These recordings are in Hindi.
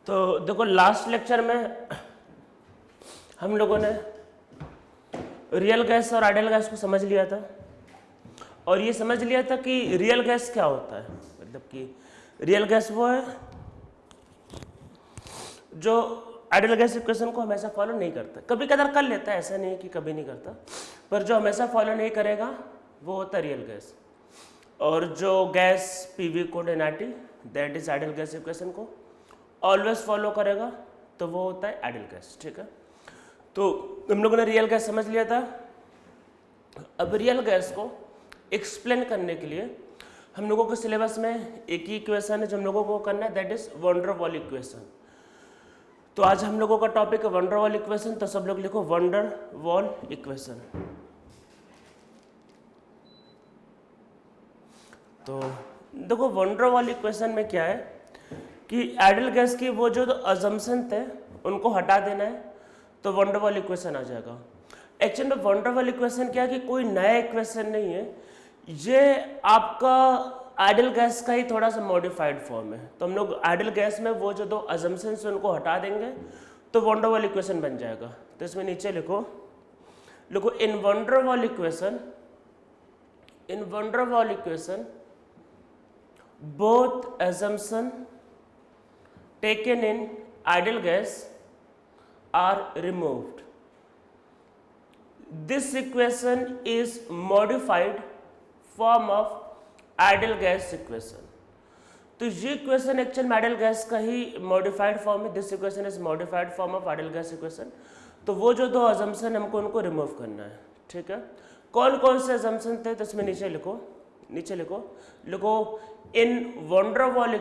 तो देखो लास्ट लेक्चर में हम लोगों ने रियल गैस और आइडियल गैस को समझ लिया था और ये समझ लिया था कि रियल गैस क्या होता है। मतलब कि रियल गैस वो है जो आइडियल गैस इक्वेशन को हमेशा फॉलो नहीं करता, कभी कदार कर लेता है, ऐसा नहीं है कि कभी नहीं करता, पर जो हमेशा फॉलो नहीं करेगा वो होता है रियल गैस। और जो gas PV code NRT that is ideal gas equation को ऑलवेज फॉलो करेगा तो वो होता है आइडियल गैस। ठीक है, तो हम लोगों ने रियल गैस समझ लिया था। अब रियल गैस को एक्सप्लेन करने के लिए हम लोगों के सिलेबस में एक ही इक्वेशन है जो हम लोगों को करना है, that is when der Waals equation. तो आज हम लोगों का टॉपिक है वैन डर वाल इक्वेशन, तो सब लोग लिखो वैन डर वाल इक्वेशन। तो देखो वैन डर वाल इक्वेशन में क्या है कि आइडियल गैस की वो जो अजम्पशन थे उनको हटा देना है तो वैन डर वाल इक्वेशन आ जाएगा। एक्चुअली में वैन डर वाल इक्वेशन क्या है कि कोई नया इक्वेशन नहीं है, ये आपका आइडियल गैस का ही थोड़ा सा मॉडिफाइड फॉर्म है। तो हम लोग आइडियल गैस में वो जो दो अजम्पशंस उनको हटा देंगे तो वैन डर वाल इक्वेशन बन जाएगा। तो इसमें नीचे लिखो इन van der Waals equation both assumption taken in ideal gas are removed. This equation is modified form of ideal gas equation. तो ये इक्वेशन एक्चुअल में आइडियल गैस का ही मॉडिफाइड फॉर्म है। This equation is modified form of ideal gas equation. तो वो जो दो अजम्पशन हमको उनको रिमूव करना है। ठीक है, कौन कौन से अजम्पशन थे तो इसमें नीचे लिखो इन van der Waals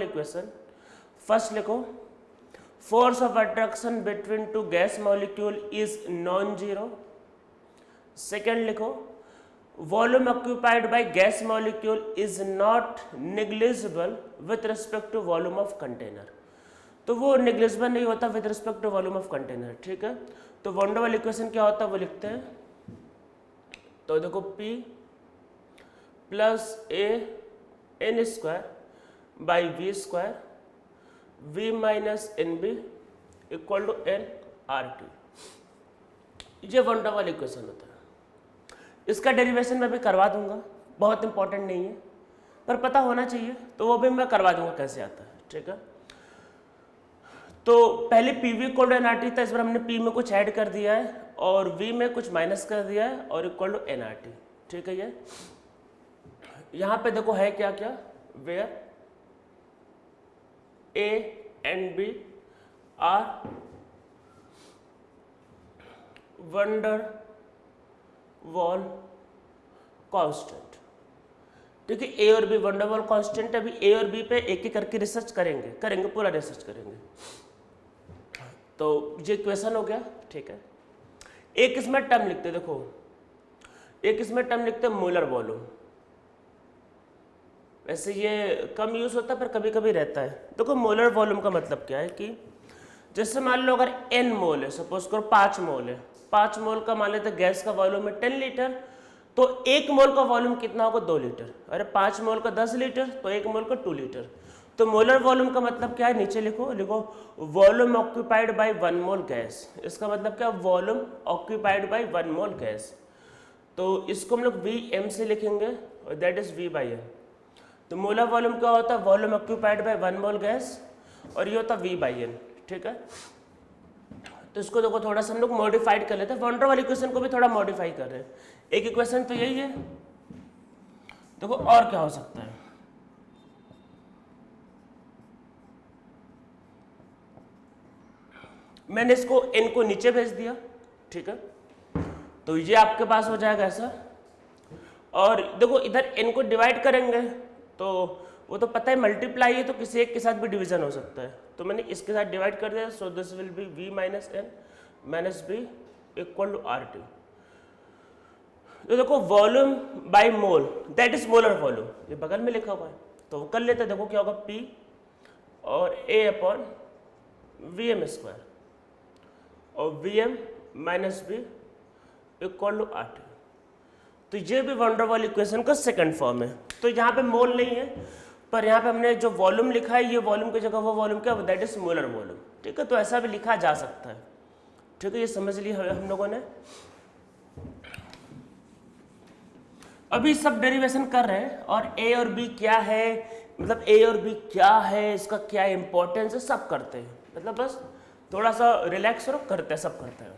equation first लिखो force of attraction between two gas molecule is non zero. Second लिखो volume occupied by gas molecule is not negligible with respect to volume of container. तो वो नेग्लिजिबल नहीं होता with respect to volume of container. ठीक है, तो वैन डर वाल इक्वेशन क्या होता है वो लिखते हैं। तो देखो P plus a n square by we square v minus n b equal to n R T. ये वैन डर वाल इक्वेशन होता है। इसका डेरिवेशन मैं भी करवा दूंगा, बहुत इंपॉर्टेंट नहीं है पर पता होना चाहिए, तो वो भी मैं करवा दूंगा कैसे आता है। ठीक है, तो पहले पीवी कोड एनआरटी था, इस बार हमने पी में कुछ ऐड कर दिया है और वी में कुछ माइनस कर दिया है और इक्वल टू एनआरटी। ठीक है, ये यहां पे देखो है क्या क्या, where a and b are van der Waals constant. ठीक है, ए और B van der Waals constant है। अभी ए और बी पे एक एक करके रिसर्च करेंगे पूरा रिसर्च करेंगे। तो ये इक्वेशन हो गया। ठीक है, एक इसमें टर्म लिखते, देखो एक इसमें टर्म लिखते मोलर वॉल्यूम। वैसे ये कम यूज होता है पर कभी कभी रहता है। देखो मोलर वॉल्यूम का मतलब क्या है कि जैसे मान लो अगर n मोल है, सपोज करो 5 मोल है, 5 मोल का मान लेते गैस का वॉल्यूम है 10 लीटर, तो 1 मोल का वॉल्यूम कितना होगा 2 लीटर। अरे 5 मोल का 10 लीटर तो 1 मोल का 2 लीटर। तो मोलर वॉल्यूम का मतलब क्या है, नीचे लिखो वॉल्यूम ऑक्यूपाइड बाय 1 मोल गैस। इसका मतलब क्या, वॉल्यूम ऑक्यूपाइड बाय 1 मोल गैस। तो इसको हम लोग Vm से लिखेंगे और that is V by M। तो मोलर वॉल्यूम क्या होता है, वॉल्यूम ऑक्यूपाइड बाय 1 मोल गैस और ये होता है V बाई M। ठीक है, तो इसको देखो थोड़ा सा हम लोग मॉडिफाइड कर लेते हैं, वैन डर वाल इक्वेशन को भी थोड़ा मॉडिफाई कर रहे हैं। एक इक्वेशन तो यही है, देखो और क्या हो सकता है। मैंने इसको n को नीचे भेज दिया। ठीक है, तो ये आपके पास हो जाएगा ऐसा, और देखो इधर n को डिवाइड करेंगे तो वो तो पता है मल्टीप्लाई है, तो किसी एक के साथ भी डिवीजन हो सकता है। तो मैंने इसके साथ डिवाइड कर दिया, so this will be v minus n minus B equal to R T. तो देखो volume by mole that is molar volume, ये बगल में लिखा हुआ है, तो कर लेते हैं। देखो क्या होगा, P और A upon V M square और V M minus B equal to R T. तो ये भी वैन डर वाल इक्वेशन का सेकंड फॉर्म है। तो यहाँ पे मोल नहीं है पर यहाँ पे हमने जो वॉल्यूम लिखा है, ये वॉल्यूम की जगह वो वॉल्यूम क्या, दैट इज मोलर वॉल्यूम, ठीक है। तो ऐसा भी लिखा जा सकता है, ठीक है, ये समझ लिया हम लोगों ने। अभी सब डेरिवेशन कर रहे हैं और ए और बी क्या है, मतलब ए और बी क्या है, इसका क्या इंपॉर्टेंस है, सब करते हैं। मतलब बस थोड़ा सा रिलैक्स करो, करते हैं, सब करते हैं।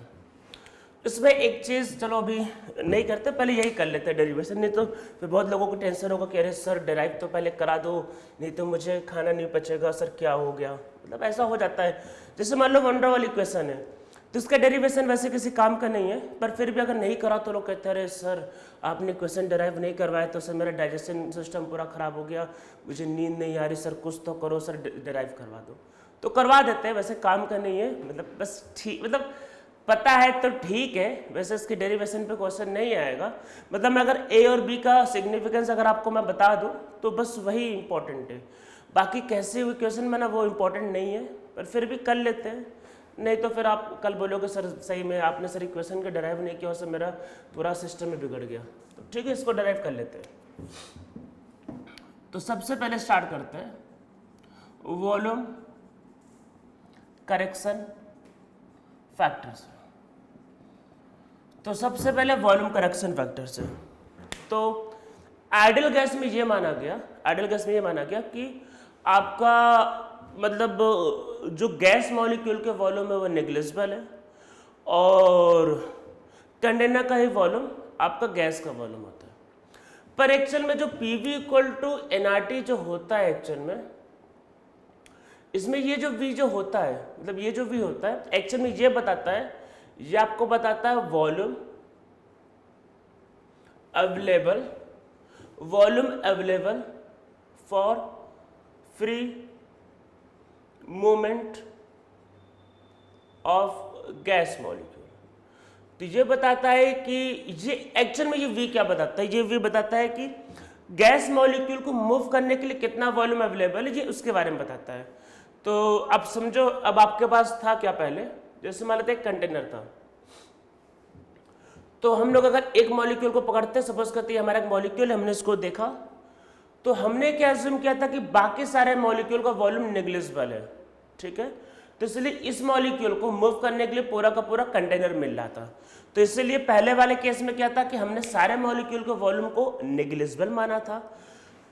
इसमें एक चीज़ चलो अभी नहीं करते, पहले यही कर लेते हैं डेरिवेशन, नहीं तो फिर बहुत लोगों को टेंशन होगा कि अरे सर डेराइव तो पहले करा दो, नहीं तो मुझे खाना नहीं बचेगा, सर क्या हो गया, मतलब ऐसा हो जाता है। जैसे मान लो वन रो वाली इक्वेशन है, तो इसका डेरिवेशन वैसे किसी काम का नहीं है, पर फिर भी अगर नहीं करा तो लोग कहते हैं अरे सर आपने क्वेश्चन डेराइव नहीं करवाया तो सर मेरा डाइजेशन सिस्टम पूरा ख़राब हो गया, मुझे नींद नहीं आ रही, सर कुछ तो करो, सर डेराइव करवा दो। तो करवा देते हैं, वैसे काम का नहीं है, मतलब बस ठीक, मतलब पता है तो ठीक है, वैसे इसकी डेरिवेशन पे क्वेश्चन नहीं आएगा। मतलब मैं अगर ए और बी का सिग्निफिकेंस अगर आपको मैं बता दूं तो बस वही इंपॉर्टेंट है, बाकी कैसे हुई क्वेश्चन में ना वो इंपॉर्टेंट नहीं है, पर फिर भी कर लेते हैं। नहीं तो फिर आप कल बोलोगे सर सही में आपने सर इक्वेशन का डेराइव नहीं किया, उससे मेरा पूरा सिस्टम में बिगड़ गया। तो ठीक है, इसको डेराइव कर लेते हैं। तो सबसे पहले स्टार्ट करते हैं वॉल्यूम करेक्शन फैक्टर्स। तो सबसे पहले वॉल्यूम करेक्शन फैक्टर्स है। तो आइडियल गैस में ये माना गया कि आपका मतलब जो गैस मॉलिक्यूल के वॉल्यूम है वो नेग्लिजिबल है, और कंटेनर का ही वॉल्यूम आपका गैस का वॉल्यूम होता है। पर एक्चुअल में जो PV इक्वल टू nRT जो होता है एक्चुअल में, इसमें ये जो V जो होता है, मतलब ये जो V होता है एक्चुअल में ये बताता है, ये आपको बताता है volume available for free movement of gas molecule. तो ये बताता है कि ये एक्चुअल में ये V क्या बताता है, ये V बताता है कि गैस मॉलिक्यूल को मूव करने के लिए कितना वॉल्यूम अवेलेबल है, ये उसके बारे में बताता है। तो अब समझो, अब आपके पास था क्या पहले, जैसे मान लेते एक कंटेनर था, तो हम लोग अगर एक मॉलिक्यूल को पकड़ते, सपोज करते हैं हमारा एक मॉलिक्यूल, हमने इसको देखा, तो हमने क्या अज्यूम किया था कि बाकी सारे मॉलिक्यूल का वॉल्यूम नेग्लिजिबल है, ठीक है। तो इसलिए इस मॉलिक्यूल को मूव करने के लिए पूरा का पूरा कंटेनर मिल रहा था। तो इसलिए पहले वाले केस में क्या था कि हमने सारे मॉलिक्यूल के वॉल्यूम को नेग्लिजिबल माना था,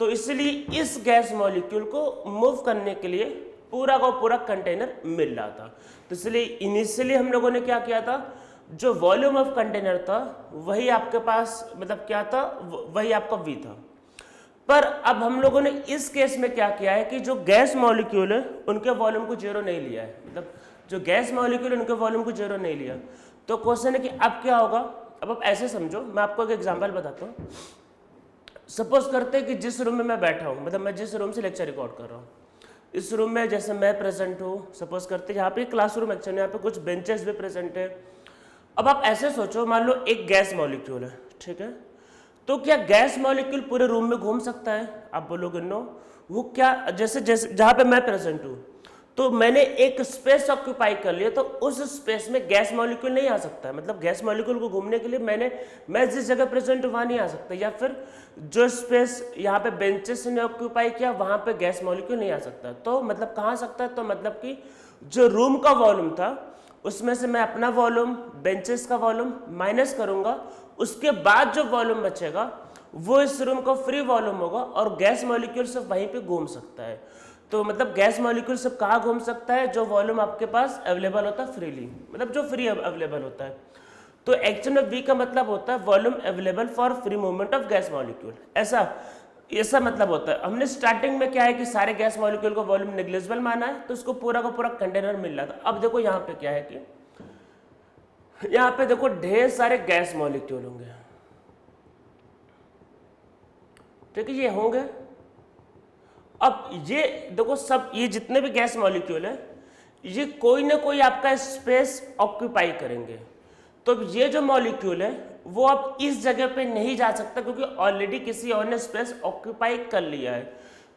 तो इसलिए इस गैस मॉलिक्यूल को मूव करने के लिए पूरा का पूरा कंटेनर मिल रहा था। तो इसलिए इनिशियली हम लोगों ने क्या किया था, जो वॉल्यूम ऑफ कंटेनर था वही आपके पास मतलब क्या था, वही आपका V था। पर अब हम लोगों ने इस केस में क्या किया है कि जो गैस मॉलिक्यूल है उनके वॉल्यूम को 0 नहीं लिया है, मतलब जो गैस मॉलिक्यूल उनके वॉल्यूम को 0 नहीं लिया। तो क्वेश्चन है कि अब क्या होगा। अब आप ऐसे समझो, मैं आपको एक एग्जांपल बताता हूँ। सपोज करते हैं कि जिस रूम में मैं बैठा हूँ, मतलब मैं जिस रूम से लेक्चर रिकॉर्ड कर रहा हूँ, इस रूम में जैसे मैं प्रेजेंट हूँ, सपोज करते हैं यहाँ पे क्लासरूम एक्चुअली, यहाँ पे कुछ बेंचेस भी प्रेजेंट है। अब आप ऐसे सोचो, मान लो एक गैस मॉलिक्यूल है, ठीक है, तो क्या गैस मॉलिक्यूल पूरे रूम में घूम सकता है? आप बोलोगे नो। वो क्या, जैसे जैसे जहाँ पे मैं प्रेजेंट हूँ, तो मैंने एक स्पेस ऑक्यूपाई कर लिया, तो उस स्पेस में गैस मॉलिक्यूल नहीं आ सकता है। मतलब गैस मॉलिक्यूल को घूमने के लिए मैं जिस जगह प्रेजेंट हूँ वहाँ नहीं आ सकता, या फिर जो स्पेस यहाँ पे बेंचेस ने ऑक्यूपाई किया वहाँ पे गैस मॉलिक्यूल नहीं आ सकता। तो मतलब कहाँ आ सकता है, तो मतलब कि जो रूम का वॉल्यूम था उसमें से मैं अपना वॉल्यूम, बेंचेस का वॉल्यूम माइनस करूंगा, उसके बाद जो वॉल्यूम बचेगा वो इस रूम का फ्री वॉल्यूम होगा, और गैस मॉलिक्यूल सिर्फ वहीं पे घूम सकता है। तो मतलब गैस मॉलिक्यूल सिर्फ कहाँ घूम सकता है, जो वॉल्यूम आपके पास अवेलेबल होता है फ्रीली, मतलब जो फ्री अवेलेबल होता है। तो एक्चुअल में V का मतलब होता है volume available for free movement of gas molecule, ऐसा मतलब होता है। हमने स्टार्टिंग में क्या है कि सारे गैस मॉलिक्यूल को वॉल्यूम नेग्लिजिबल माना है, तो उसको पूरा का पूरा कंटेनर मिल रहा था। अब देखो यहाँ पे क्या है कि यहाँ पे देखो ढेर सारे गैस मॉलिक्यूल होंगे, ठीक है, ये होंगे। अब ये देखो सब, ये जितने भी गैस मॉलिक्यूल है ये कोई ना कोई आपका स्पेस ऑक्यूपाई करेंगे। तो ये जो मॉलिक्यूल है वो अब इस जगह पे नहीं जा सकता, क्योंकि ऑलरेडी किसी और ने स्पेस ऑक्यूपाई कर लिया है।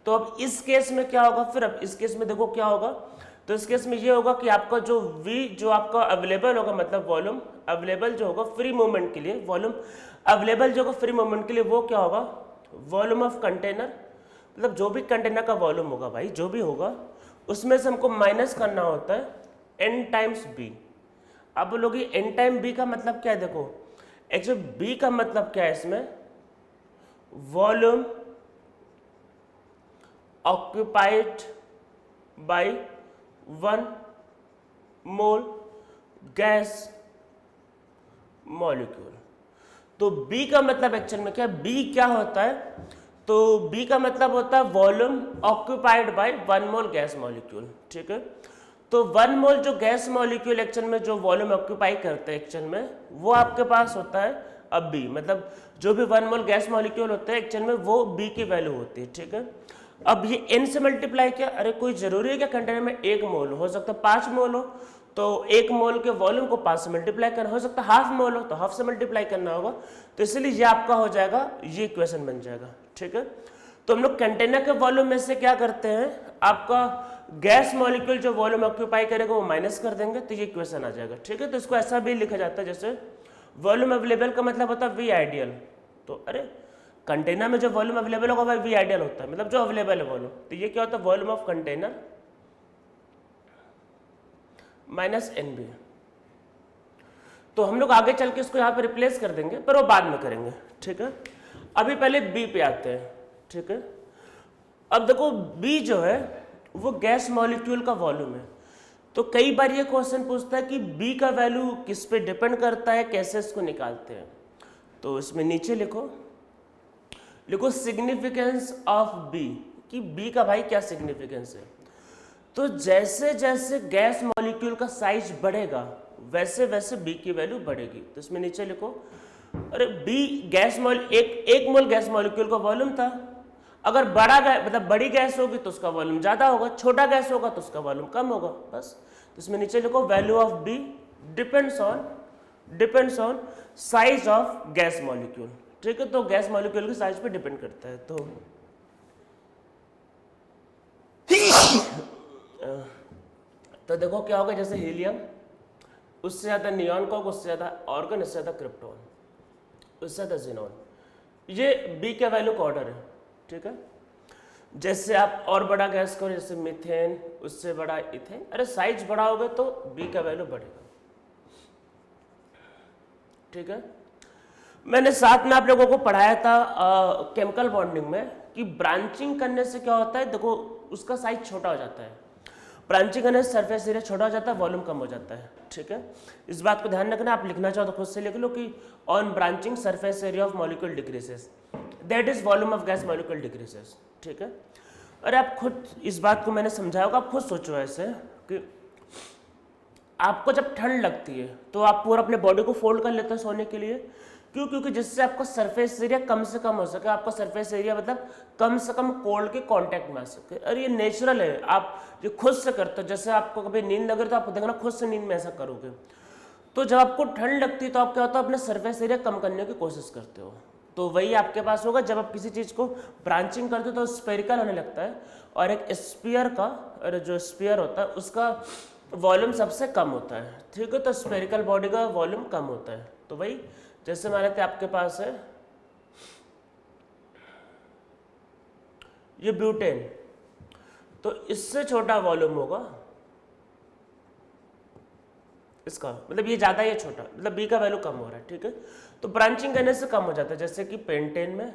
तो अब इस केस में क्या होगा, फिर अब इस केस में देखो क्या होगा, तो इस केस में ये होगा कि आपका जो V जो आपका अवेलेबल होगा, मतलब वॉल्यूम अवेलेबल जो होगा फ्री मूवमेंट के लिए, वॉल्यूम अवेलेबल जो होगा फ्री मूवमेंट के लिए, वो क्या होगा, वॉल्यूम ऑफ कंटेनर मतलब जो भी कंटेनर का वॉल्यूम होगा भाई, जो भी होगा उसमें से हमको माइनस करना होता है n टाइम्स बी। अब बोलोगे n टाइम बी का मतलब क्या है, देखो एक्चुअली बी का मतलब क्या है इसमें, वॉल्यूम ऑक्यूपाइड बाय 1 मोल गैस मॉलिक्यूल। तो B का मतलब एक्चुअल में क्या, B क्या होता है, तो B का मतलब होता है वॉल्यूम ऑक्यूपाइड बाय 1 मोल गैस मॉलिक्यूल। ठीक है, तो 1 मोल जो गैस मॉलिक्यूल एक्चुअल में जो वॉल्यूम ऑक्यूपाई करते हैं एक्चुअल में, वो आपके पास होता है अब B, मतलब जो भी 1 मोल गैस मॉलिक्यूल होते हैं एक्चुअल में वो B की वैल्यू होती है। ठीक है, अब ये n से मल्टीप्लाई किया, अरे कोई जरूरी है क्या कंटेनर में 1 मोल हो सकता है 5 मोल हो, तो 1 मोल के वॉल्यूम को 5 से मल्टीप्लाई करना, हो सकता है हाफ मोल हो तो हाफ से मल्टीप्लाई करना होगा, तो इसलिए ये आपका हो जाएगा, ये इक्वेशन बन जाएगा। ठीक है, तो हम लोग कंटेनर के वॉल्यूम में से क्या करते हैं, आपका गैस मॉलिक्यूल जो वॉल्यूम ऑक्यूपाई करेगा वो माइनस कर देंगे, तो ये इक्वेशन आ जाएगा। ठीक है, तो इसको ऐसा भी लिखा जाता है जैसे वॉल्यूम अवेलेबल का मतलब होता है वी आइडियल, तो अरे कंटेनर में जो वॉल्यूम अवेलेबल होगा वह वी आइडियल होता है, मतलब जो अवेलेबल है वॉल्यूम, तो ये क्या होता है volume of container minus n b. तो हम लोग आगे चल के इसको यहाँ पे रिप्लेस कर देंगे, पर वो बाद में करेंगे। ठीक है, अभी पहले बी पे आते हैं। ठीक है, अब देखो बी जो है वो गैस मॉलिक्यूल का वॉल्यूम है, तो कई बार ये क्वेश्चन पूछता है कि बी का वैल्यू किस पे डिपेंड करता है, कैसे इसको निकालते हैं। तो इसमें नीचे लिखो सिग्निफिकेंस ऑफ बी, कि बी का भाई क्या सिग्निफिकेंस है। तो जैसे जैसे गैस मॉलिक्यूल का साइज बढ़ेगा वैसे वैसे बी की वैल्यू बढ़ेगी। तो इसमें नीचे लिखो, अरे बी गैस एक मोल गैस मॉलिक्यूल का वॉल्यूम था, अगर बड़ा गैस मतलब बड़ी गैस होगी तो उसका वॉल्यूम ज्यादा होगा, छोटा गैस होगा तो उसका वॉल्यूम कम होगा, बस। तो इसमें नीचे लिखो value of b depends on size of gas molecule. ठीक है, तो गैस मॉलिक्यूल के साइज पे डिपेंड करता है। तो देखो क्या होगा, जैसे हीलियम उससे ज्यादा नियॉन को, उससे ज्यादा ऑर्गन, उससे ज्यादा क्रिप्टॉन, उससे ज्यादा ज़ीनॉन, ये बी के वैल्यू का ऑर्डर है। ठीक है, जैसे आप और बड़ा गैस करो जैसे मीथेन, उससे बड़ा इथेन, अरे साइज बड़ा होगा तो बी का वैल्यू बढ़ेगा। ठीक है, मैंने साथ में आप लोगों को पढ़ाया था केमिकल बॉन्डिंग में कि ब्रांचिंग करने से क्या होता है, देखो उसका साइज छोटा हो जाता है, ब्रांचिंग करने से सरफेस एरिया छोटा हो जाता है, वॉल्यूम कम हो जाता है। ठीक है, इस बात को ध्यान रखना, आप लिखना चाहो तो खुद से लिख लो कि on branching surface area of molecule decreases, that is volume of gas molecule decreases. ठीक है, अरे आप खुद इस बात को मैंने समझाया होगा, आप खुद सोचो ऐसे कि आपको जब ठंड लगती है तो आप पूरा अपने बॉडी को फोल्ड कर लेते हैं सोने के लिए, क्यों, क्योंकि जिससे आपका सरफेस एरिया कम से कम हो सके, आपका सरफेस एरिया मतलब कम से कम कोल्ड के कांटेक्ट में आ सके। अरे ये नेचुरल है, आप ये खुद से करते हो, जैसे आपको कभी नींद लगे तो आप देखना खुद से नींद में ऐसा करोगे। तो जब आपको ठंड लगती है तो आप क्या होता है, अपने सरफेस एरिया कम करने की कोशिश करते हो, तो वही आपके पास होगा जब आप किसी चीज़ को ब्रांचिंग करते हो तो स्पेरिकल होने लगता है, और एक स्फीयर का, और जो स्फीयर होता है उसका वॉल्यूम सबसे कम होता है। ठीक है, तो स्पेरिकल बॉडी का वॉल्यूम कम होता है, तो वही जैसे मान लेते आपके पास है ये ब्यूटेन, तो इससे छोटा वॉल्यूम होगा इसका, मतलब ये ज्यादा ये छोटा, मतलब बी का वैल्यू कम हो रहा है। ठीक है, तो ब्रांचिंग करने से कम हो जाता है, जैसे कि पेंटेन में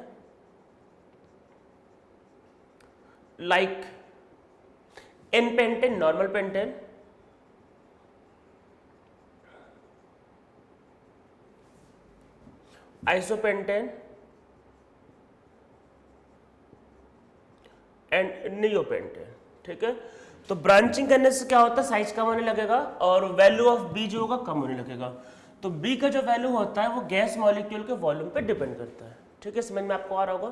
like an pentane, normal pentane, isopentane and neopentane. ठीक है, तो ब्रांचिंग करने से क्या होता है, साइज कम होने लगेगा और वैल्यू ऑफ बी जो होगा कम होने लगेगा। तो बी का जो वैल्यू होता है वो गैस मॉलिक्यूल के वॉल्यूम पे डिपेंड करता है। ठीक है, समझ में आपको आ रहा होगा।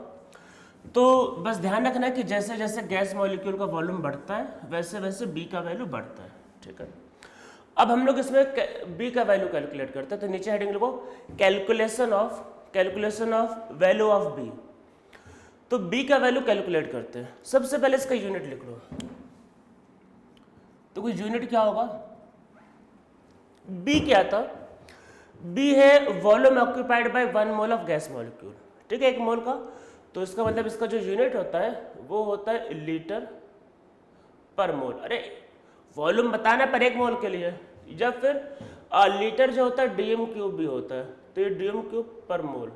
तो बस ध्यान रखना है कि जैसे जैसे गैस मॉलिक्यूल का वॉल्यूम बढ़ता है वैसे वैसे बी का वैल्यू बढ़ता है। ठीक है, अब हम लोग इसमें बी का वैल्यू कैलकुलेट करते हैं, तो नीचे हेडिंग लिखो calculation of value of b. तो बी का वैल्यू कैलकुलेट करते हैं, सबसे पहले इसका यूनिट लिख लो। तो कोई यूनिट क्या होगा, बी क्या था, बी है volume occupied bye 1 mole of gas molecule. ठीक है, 1 मोल का, तो इसका मतलब इसका जो यूनिट होता है वो होता है लीटर पर मोल। अरे वॉल्यूम बताना पर 1 मोल के लिए, जब फिर लीटर जो होता है डीएम क्यूब भी होता है, तो ये डीएम क्यूब पर मोल।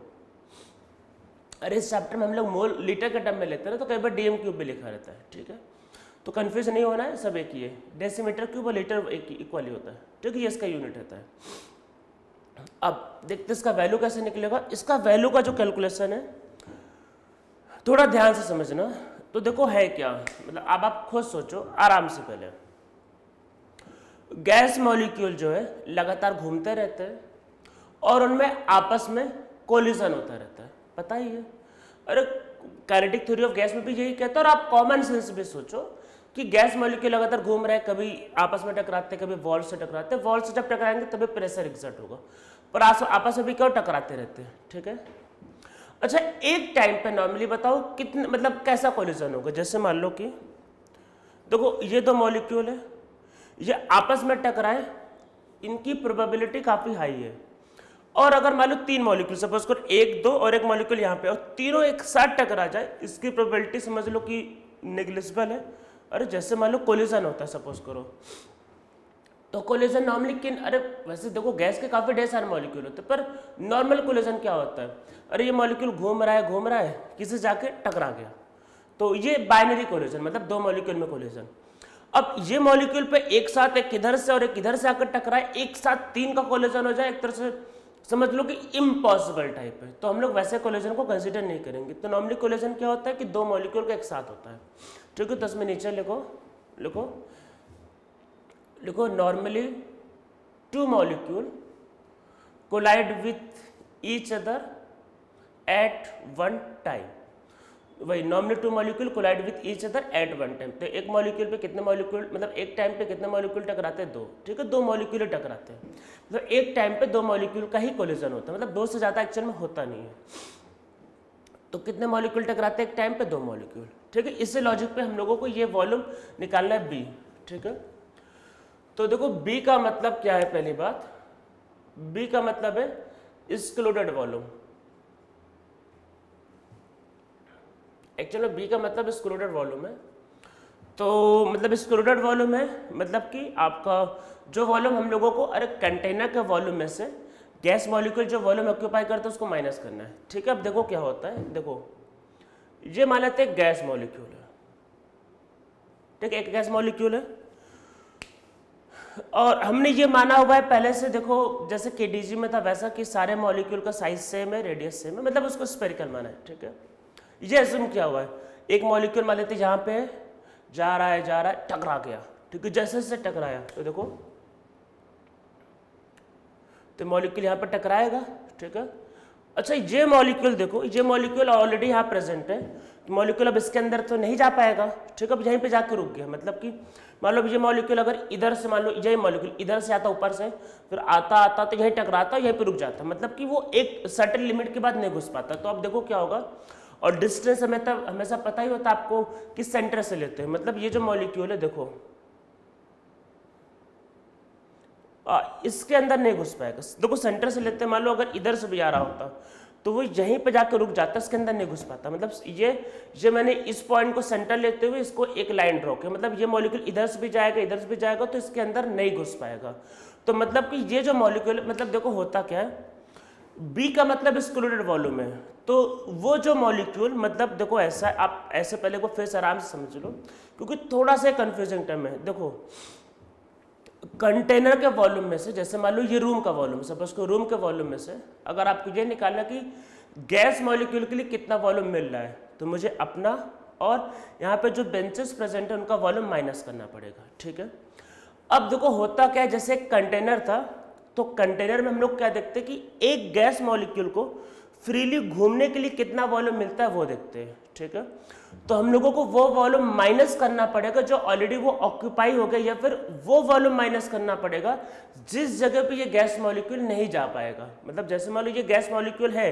अरे इस चैप्टर में हम लोग मोल लीटर के टर्म में लेते हैं ना, तो कई बार डीएम क्यूब भी लिखा रहता है, ठीक है। तो कंफ्यूज नहीं होना है, सब एक ही है, डेसीमीटर क्यूब और लीटर एक इक्वल ही होता है, ठीक है, ये इसका यूनिट होता है। अब देखते इसका वैल्यू कैसे निकलेगा। इसका वैल्यू का जो कैलकुलेशन है थोड़ा ध्यान से समझना। तो देखो है क्या, मतलब अब आप खुद सोचो आराम से। पहले गैस मॉलिक्यूल जो है लगातार घूमते रहते हैं और उनमें आपस में कोलिजन होता रहता है, पता ही है। अरे काइनेटिक थ्योरी ऑफ गैस में भी यही कहता है। और आप कॉमन सेंस भी सोचो कि गैस मॉलिक्यूल लगातार घूम रहे हैं, कभी आपस में टकराते हैं, कभी वॉल से टकराते हैं। वॉल से जब टकराएंगे तभी प्रेशर एग्जर्ट होगा, पर आपस में भी क्यों टकराते रहते हैं, ठीक है। अच्छा एक टाइम पे नॉर्मली बताओ कितने, मतलब कैसा कोलिजन होगा। जैसे मान लो कि देखो ये दो मॉलिक्यूल है, ये आपस में टकराए, इनकी प्रोबेबिलिटी काफी हाई है। और अगर मान लो 3 मॉलिक्यूल, सपोज करो 1, 2 और 1 मॉलिक्यूल यहाँ पे, और तीनों एक साथ टकरा जाए, इसकी प्रोबेबिलिटी समझ लो कि नेग्लिजिबल है। अरे जैसे मान लो कोलिजन होता है सपोज करो, तो कोलिजन नॉर्मली किन, अरे वैसे देखो गैस के काफी ढेर सारे मॉलिक्यूल होते हैं, पर नॉर्मल कोलिजन क्या होता है, अरे ये मॉलिक्यूल घूम रहा है किसी जाके टकरा गया, तो ये बाइनरी कोलिजन, मतलब 2 मॉलिक्यूल में कोलिजन। अब ये मॉलिक्यूल पे एक साथ एक इधर से और एक इधर से आकर टकराए, एक साथ 3 का कोलिजन हो जाए, एक तरह से समझ लो कि इम्पॉसिबल टाइप है, तो हम लोग वैसे कोलिजन को कंसीडर नहीं करेंगे। तो नॉर्मली कोलिजन क्या होता है कि 2 मॉलिक्यूल का एक साथ होता है, ठीक है। तो इसमें नीचे लिखो normally 2 molecule collide with each other at 1 time. वही normally 2 molecule collide with each other at 1 time. तो एक मॉलिक्यूल पे कितने मॉलिक्यूल, मतलब एक टाइम पे कितने मॉलिक्यूल टकराते हैं, 2, ठीक है। 2 मॉलिक्यूल टकराते हैं, मतलब एक टाइम पे 2 मॉलिक्यूल का ही कोलिजन होता है, मतलब 2 से ज्यादा एक्चुअल में होता नहीं है। तो कितने मॉलिक्यूल टकराते हैं एक टाइम पे, 2 मॉलिक्यूल, ठीक है। इससे लॉजिक पे हम लोगों को ये वॉल्यूम निकालना है बी, ठीक है। तो देखो बी का मतलब क्या है, पहली बात बी का मतलब है एक्सक्लूडेड वॉल्यूम। एक्चुअली बी का मतलब एक्सक्लूडेड वॉल्यूम है। तो मतलब एक्सक्लूडेड वॉल्यूम है मतलब कि आपका जो वॉल्यूम हम लोगों को, अरे कंटेनर के वॉल्यूम में से गैस मॉलिक्यूल जो वॉल्यूम ऑक्यूपाई करता है उसको माइनस करना है, ठीक है। अब देखो क्या होता है, देखो ये मान लेते हैं गैस मॉलिक्यूल है, ठीक है, एक गैस मॉलिक्यूल है, और हमने ये माना हुआ है पहले से, देखो जैसे केडीजी में था वैसा कि सारे मॉलिक्यूल का साइज सेम है, रेडियस सेम है, मतलब उसको स्फेरिकल माना है, ठीक है। ये अज्यूम किया हुआ है, एक मॉलिक्यूल मान लेते यहाँ पे जा रहा है टकरा गया, ठीक है। जैसे जैसे टकराया तो देखो तो मॉलिक्यूल यहाँ पे टकराएगा, ठीक है। अच्छा ये मॉलिक्यूल देखो, ये मॉलिक्यूल ऑलरेडी यहाँ प्रेजेंट है, तो मॉलिक्यूल अब इसके अंदर तो नहीं जा पाएगा, ठीक है। अब यहीं पे जाके रुक गया, मतलब कि मान लो ये मॉलिक्यूल अगर इधर से, मान लो ये मॉलिक्यूल इधर से आता ऊपर से, फिर आता तो यहीं टकराता, यहीं पे रुक जाता, मतलब कि वो एक सर्टेन लिमिट के बाद नहीं घुस पाता। तो अब देखो क्या होगा, और डिस्टेंस हमेशा पता ही होता है आपको किस सेंटर से लेते हैं, मतलब ये जो मॉलिक्यूल है देखो इसके अंदर नहीं घुस पाएगा, देखो सेंटर से लेते हैं, मान लो अगर इधर से भी आ रहा होता तो वो यहीं पे जाकर रुक जाता, इसके अंदर नहीं घुस पाता। मतलब ये मैंने इस पॉइंट को सेंटर लेते हुए इसको एक लाइन ड्रॉ किया, मतलब ये मॉलिक्यूल इधर से भी जाएगा इधर से भी जाएगा तो इसके अंदर नहीं घुस पाएगा। तो मतलब कि ये जो मॉलिक्यूल, मतलब देखो होता क्या है, बी का मतलब एक्सक्लूडेड वॉल्यूम है, तो वो जो मॉलिक्यूल, मतलब देखो ऐसा, आप ऐसे पहले को फिर से आराम से समझ लो क्योंकि थोड़ा सा कंफ्यूजिंग टर्म है। देखो कंटेनर के वॉल्यूम में से, जैसे मान लो ये रूम का वॉल्यूम, सपोज को रूम के वॉल्यूम में से अगर आपको ये निकालना कि गैस मॉलिक्यूल के लिए कितना वॉल्यूम मिल रहा है, तो मुझे अपना और यहाँ पे जो बेंचेस प्रेजेंट है उनका वॉल्यूम माइनस करना पड़ेगा, ठीक है। अब देखो होता क्या है, जैसे कंटेनर था तो कंटेनर में हम लोग क्या देखते हैं कि एक गैस मॉलिक्यूल को फ्रीली घूमने के लिए कितना वॉल्यूम मिलता है वो देखते हैं, ठीक है। तो हम लोगों को वो वॉल्यूम माइनस करना पड़ेगा जो ऑलरेडी वो ऑक्यूपाई हो गया, या फिर वो वॉल्यूम माइनस करना पड़ेगा जिस जगह पे ये गैस मॉलिक्यूल नहीं जा पाएगा। मतलब जैसे मान लो ये गैस मॉलिक्यूल है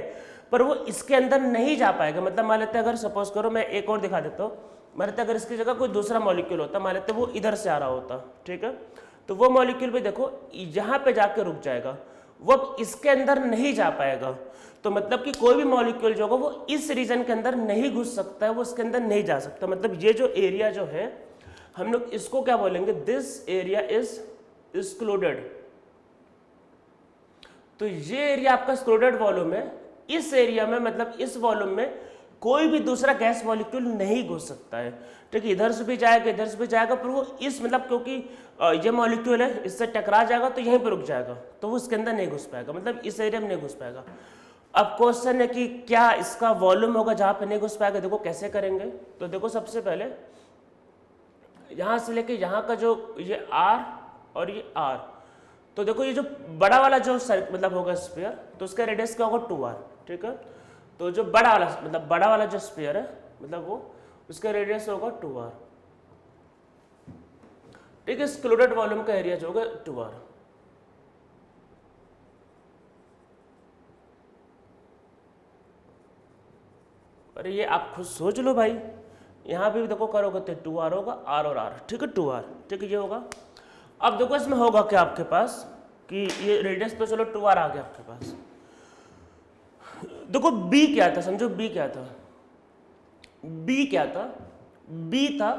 पर वो इसके अंदर नहीं जा पाएगा, मतलब मान लेते हैं अगर सपोज करो, मैं एक और दिखा देता हूँ, मान लेते अगर इसकी जगह कोई दूसरा मॉलिक्यूल होता, मान लेते वो इधर से आ रहा होता, ठीक है, तो वो मॉलिक्यूल भी देखो यहाँ पे जाके रुक जाएगा, वो अब इसके अंदर नहीं जा पाएगा। तो मतलब कि कोई भी मॉलिक्यूल जो होगा वो इस रीजन के अंदर नहीं घुस सकता है, वो उसके अंदर नहीं जा सकता। मतलब ये जो एरिया जो है हम लोग इसको क्या बोलेंगे, दिस एरिया इज एक्सक्लूडेड। तो ये एरिया आपका एक्सक्लूडेड वॉल्यूम है। इस एरिया में मतलब इस वॉल्यूम में कोई भी दूसरा गैस मॉलिक्यूल नहीं घुस सकता है। ठीक है, इधर से भी जाएगा इधर से भी जाएगा, पर वो इस मतलब क्योंकि ये मॉलिक्यूल है इससे टकरा जाएगा तो यहीं पर रुक जाएगा, तो वो इसके अंदर नहीं घुस पाएगा, मतलब इस एरिया में नहीं घुस पाएगा। अब क्वेश्चन है कि क्या इसका वॉल्यूम होगा जहां पे नहीं घुस पाएगा। देखो कैसे करेंगे, तो देखो सबसे पहले यहां से लेके यहां का जो ये R और ये R, तो देखो ये जो बड़ा वाला जो मतलब होगा स्फीयर, तो उसका रेडियस क्या होगा 2R। ठीक है, तो जो बड़ा वाला मतलब बड़ा वाला जो स्फीयर है मतलब वो उसका रेडियस होगा 2R। ठीक है, एक्सक्लूडेड वॉल्यूम का एरिया जो होगा 2R। अरे ये आप खुद सोच लो भाई, यहां भी देखो करोगे तो 2R होगा, R और R। ठीक है 2R। ठीक है, ये होगा। अब देखो इसमें होगा क्या आपके पास कि ये रेडियस तो चलो 2R आ गया आपके पास। देखो B क्या था, समझो B क्या था, B क्या था, B था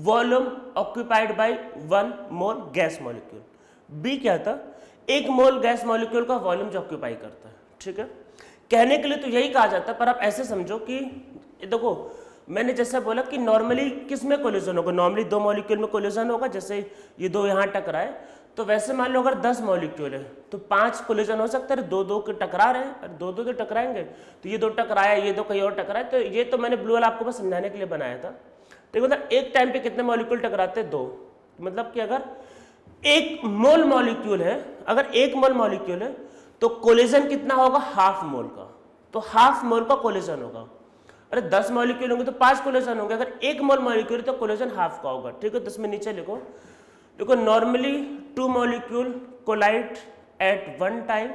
वॉल्यूम ऑक्यूपाइड बाय 1 मोल गैस मॉलिक्यूल। B क्या था, 1 मोल गैस मॉलिक्यूल का वॉल्यूम जो ऑक्यूपाई करता है। ठीक है, कहने के लिए तो यही कहा जाता है, पर आप ऐसे समझो कि देखो मैंने जैसा बोला कि नॉर्मली किस में कोलिजन होगा, नॉर्मली 2 मॉलिक्यूल में कोलिजन होगा, जैसे ये 2 यहाँ टकराए, तो वैसे मान लो अगर 10 मॉलिक्यूल है तो 5 कोलिजन हो सकता है, 2-2 के टकरा रहे हैं, 2-2 तो टकराएंगे, तो ये 2 टकराया, ये 2 कहीं और टकराए, तो ये तो मैंने ब्लू वाला आपको बस समझाने के लिए बनाया था। ठीक है, मतलब एक टाइम पे कितने मॉलिक्यूल टकराते हैं, 2। मतलब कि अगर 1 मोल मॉलिक्यूल है, अगर 1 मोल मॉलिक्यूल है तो कोलिजन कितना होगा, हाफ मोल का, तो हाफ मोल का कोलिजन होगा। अरे 10 मॉलिक्यूल होंगे तो 5 कोलिजन होंगे, अगर 1 मोल मॉलिक्यूल तो कोलिजन हाफ का होगा। ठीक है, तो इसमें नीचे लिखो, देखो normally 2 molecule collide at 1 time,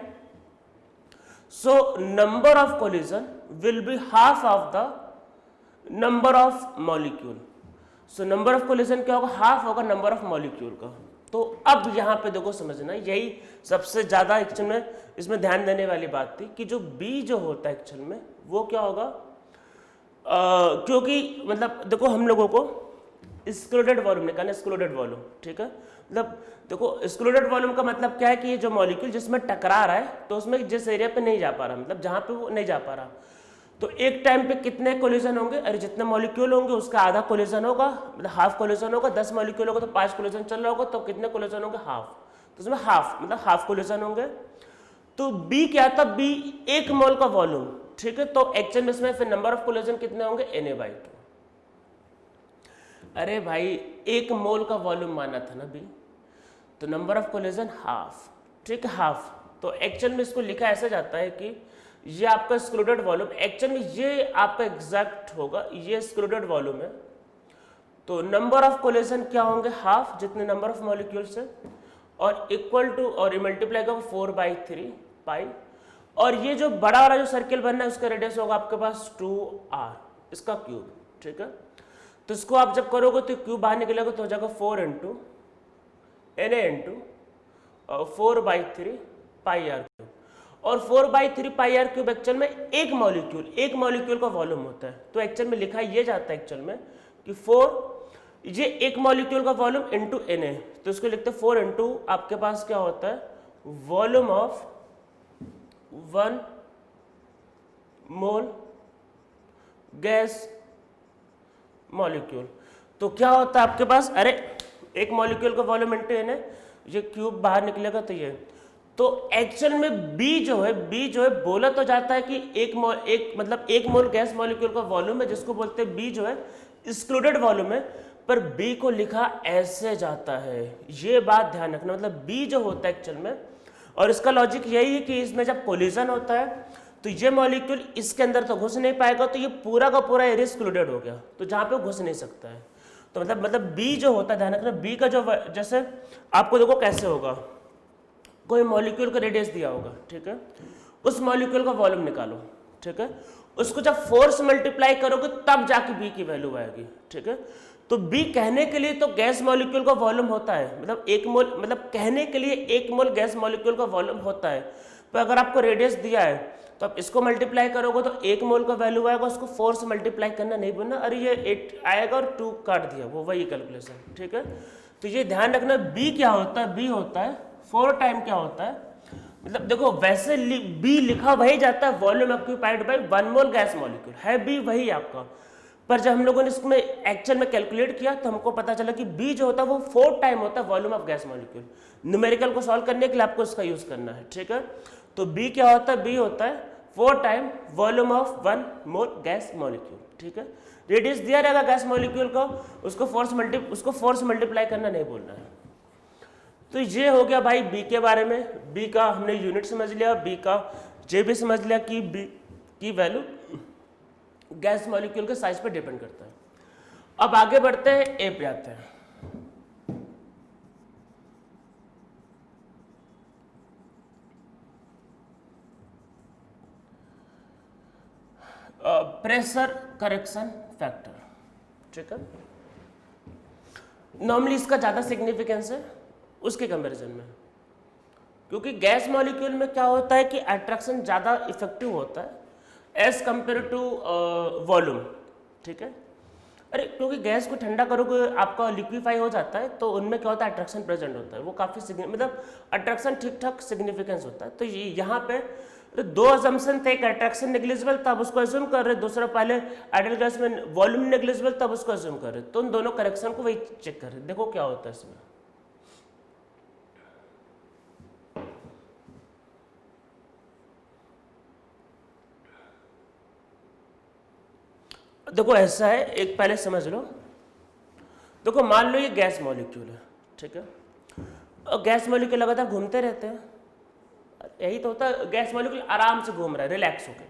so number of collision will be half of the number of molecule. So number of collision क्या होगा, हाफ होगा नंबर ऑफ मॉलिक्यूल का। तो अब यहां पे देखो समझना, यही सबसे ज्यादा एक्चुअल में इसमें ध्यान देने वाली बात थी कि जो B जो होता है एक्चुअल में वो क्या होगा, क्योंकि मतलब देखो हम लोगों को एक्सक्लूडेड वॉल्यूम निकालना, एक्सक्लूडेड वॉल्यूम। ठीक है, मतलब देखो एक्सक्लूडेड वॉल्यूम का मतलब क्या है कि ये जो मॉलिक्यूल जिसमें टकरा रहा है तो उसमें जिस एरिया पे नहीं जा पा रहा, मतलब जहां पे वो नहीं जा पा रहा, तो एक टाइम पे कितने कोलिजन होंगे, अरे जितने मॉलिक्यूल होंगे उसका आधा कोलिजन होगा, मतलब हाफ कोलिजन होगा। 10 मॉलिक्यूल होगा तो 5 कोलिजन चल रहा होगा, तो कितने कोलिजन होंगे, हाफ, तो उसमें हाफ मतलब हाफ कोलिजन होंगे। तो B क्या था, B 1 मोल का वॉल्यूम। ठीक है, तो एक्चुअल में इसमें फिर नंबर ऑफ कोलिजन कितने होंगे, Na/2। अरे भाई 1 मोल का वॉल्यूम माना था ना B, तो नंबर ऑफ कोलिजन हाफ। ठीक है, हाफ। तो एक्चुअल में इसको लिखा ऐसा जाता है कि ये आपका एक्सक्लूडेड वॉल्यूम, एक्चुअल में ये आपका एग्जैक्ट होगा, ये एक्सक्लूडेड वॉल्यूम है, तो नंबर ऑफ कोलिजन क्या होंगे, हाफ, जितने नंबर ऑफ मॉलिक्यूल्स है, और इक्वल टू, और मल्टीप्लाई का 4/3 पाई, और ये जो बड़ा वाला जो सर्किल बनना है उसका रेडियस होगा आपके पास 2R, इसका क्यूब। ठीक है, तो इसको आप जब करोगे तो क्यूब बाहर निकलेगा तो हो जाएगा 4 × Na × 4/3 πr क्यूब, और 4/3 πr क्यूब एक्चुअल में एक मॉलिक्यूल का वॉल्यूम होता है। तो एक्चुअल में लिखा ये जाता है एक्चुअल में कि 4, ये एक मॉलिक्यूल का वॉल्यूम इनटू Na, तो इसको लिखते हैं 4 × आपके पास क्या होता है, volume of 1 mole gas molecule. तो क्या होता है आपके पास, अरे एक मॉलिक्यूल का वॉल्यूम इनटू Na, ये क्यूब बाहर निकलेगा तो ये, तो एक्चुअल में B जो है बोला तो जाता है कि एक मोल गैस मॉलिक्यूल का वॉल्यूम है, जिसको बोलते हैं B जो है एक्सक्लूडेड वॉल्यूम है, पर B को लिखा ऐसे जाता है, ये बात ध्यान रखना। मतलब B जो होता है एक्चुअल में, और इसका लॉजिक यही है कि इसमें जब कोलिजन होता है तो ये मॉलिक्यूल इसके अंदर तो घुस नहीं पाएगा, तो ये पूरा का पूरा एरिया एक्सक्लूडेड हो गया, तो जहां पे घुस नहीं सकता है। तो मतलब B जो होता है, ध्यान रखना, B का जो, जैसे आपको देखो कैसे होगा, कोई मॉलिक्यूल का रेडियस दिया होगा, ठीक है, उस मॉलिक्यूल का वॉल्यूम निकालो। ठीक है, उसको जब 4 से मल्टीप्लाई करोगे तब जाके B की वैल्यू आएगी। ठीक है, तो B कहने के लिए तो गैस मॉलिक्यूल का वॉल्यूम होता है, मतलब 1 मोल, मतलब कहने के लिए 1 मोल गैस मॉलिक्यूल का वॉल्यूम होता है, तो अगर आपको रेडियस दिया है तो आप इसको मल्टीप्लाई करोगे तो 1 मोल का वैल्यू आएगा, उसको 4 से मल्टीप्लाई करना नहीं बोलना, अरे ये 8 आएगा और 2 काट दिया, वो वही कैलकुलेशन, ठीक है। तो ये ध्यान रखना, बी क्या होता है, बी होता है 4 टाइम क्या होता है, मतलब देखो वैसे बी लिखा वही जाता है वॉल्यूम ऑक्यूपाइड बाय 1 मोल गैस मॉलिक्यूल, है बी वही आपका, पर जब हम लोगों ने इसमें एक्चुअल में कैलकुलेट किया तो हमको पता चला कि बी जो होता है वो 4 टाइम होता है volume of gas molecule. Numerical को सॉल्व करने के लिए आपको इसका यूज करना है, ठीक है। तो बी क्या होता है, बी होता है 4 time volume of 1 mole gas molecule, ठीक है। रेडियस दिया रहेगा गैस मॉलिक्यूल को, उसको फोर्स मल्टीप्लाई करना नहीं बोलना है। तो ये हो गया भाई बी के बारे में। बी का हमने यूनिट समझ लिया, बी का जे भी समझ लिया कि बी की वैल्यू गैस मॉलिक्यूल के साइज पर डिपेंड करता है। अब आगे बढ़ते हैं, ए पे आते हैं। प्रेशर करेक्शन फैक्टर, ठीक है। नॉर्मली इसका ज्यादा सिग्निफिकेंस है उसके कंपैरिजन में, क्योंकि गैस मॉलिक्यूल में क्या होता है कि अट्रैक्शन ज्यादा इफेक्टिव होता है एज कंपेयर टू वॉल्यूम, ठीक है। अरे क्योंकि गैस को ठंडा करोगे आपका लिक्विफाई हो जाता है, तो उनमें क्या होता है अट्रैक्शन प्रेजेंट होता है, वो काफ़ी मतलब अट्रैक्शन ठीक ठाक सिग्निफिकेंस होता है। तो यहाँ पे दो अजम्पशन थे, एक अट्रैक्शन नेग्लिजिबल तब उसको अज्यूम कर रहे, दूसरा पहले आइडियल गैस में वॉल्यूम नेग्लिजिबल तब उसको अज्यूम कर रहे, तो उन दोनों करेक्शन को वही चेक कर रहे। देखो क्या होता है इसमें, देखो ऐसा है, एक पहले समझ लो। देखो मान लो ये गैस मॉलिक्यूल है, ठीक है, और गैस मॉलिक्यूल लगातार घूमते रहते हैं, यही तो होता है, गैस मॉलिक्यूल आराम से घूम रहा है रिलैक्स होकर,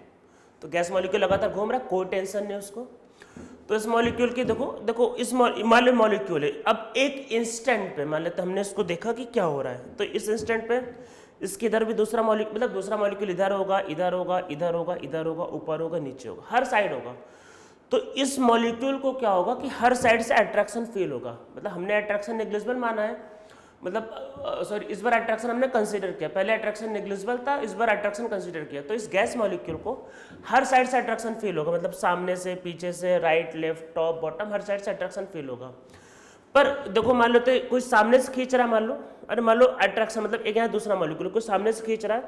तो गैस मॉलिक्यूल लगातार घूम रहा है, कोई टेंशन नहीं उसको। तो इस मॉलिक्यूल की देखो इस मान लो मॉलिक्यूल है, अब एक इंस्टेंट पे मान लेते हमने इसको देखा कि क्या हो रहा है, तो इस इंस्टेंट पे इसके इधर भी दूसरा मॉलिक्यूल, मतलब दूसरा मॉलिक्यूल इधर होगा, इधर होगा, इधर होगा, इधर होगा, ऊपर होगा, नीचे होगा, हर साइड होगा। तो इस मॉलिक्यूल को क्या होगा कि हर साइड से अट्रैक्शन फील होगा, मतलब हमने अट्रैक्शन नेग्लिजिबल माना है, मतलब सॉरी इस बार अट्रैक्शन हमने कंसीडर किया, पहले अट्रैक्शन नेग्लिजिबल था, इस बार अट्रैक्शन कंसीडर किया। तो इस गैस मॉलिक्यूल को हर साइड से अट्रैक्शन फील होगा, मतलब सामने से, पीछे से, राइट लेफ्ट टॉप बॉटम, हर साइड से अट्रैक्शन फील होगा। पर देखो मान लो तो कोई सामने से खींच रहा है, मान लो, अरे मान लो अट्रैक्शन मतलब एक यहाँ दूसरा मॉलिक्यूल कोई सामने से खींच रहा है,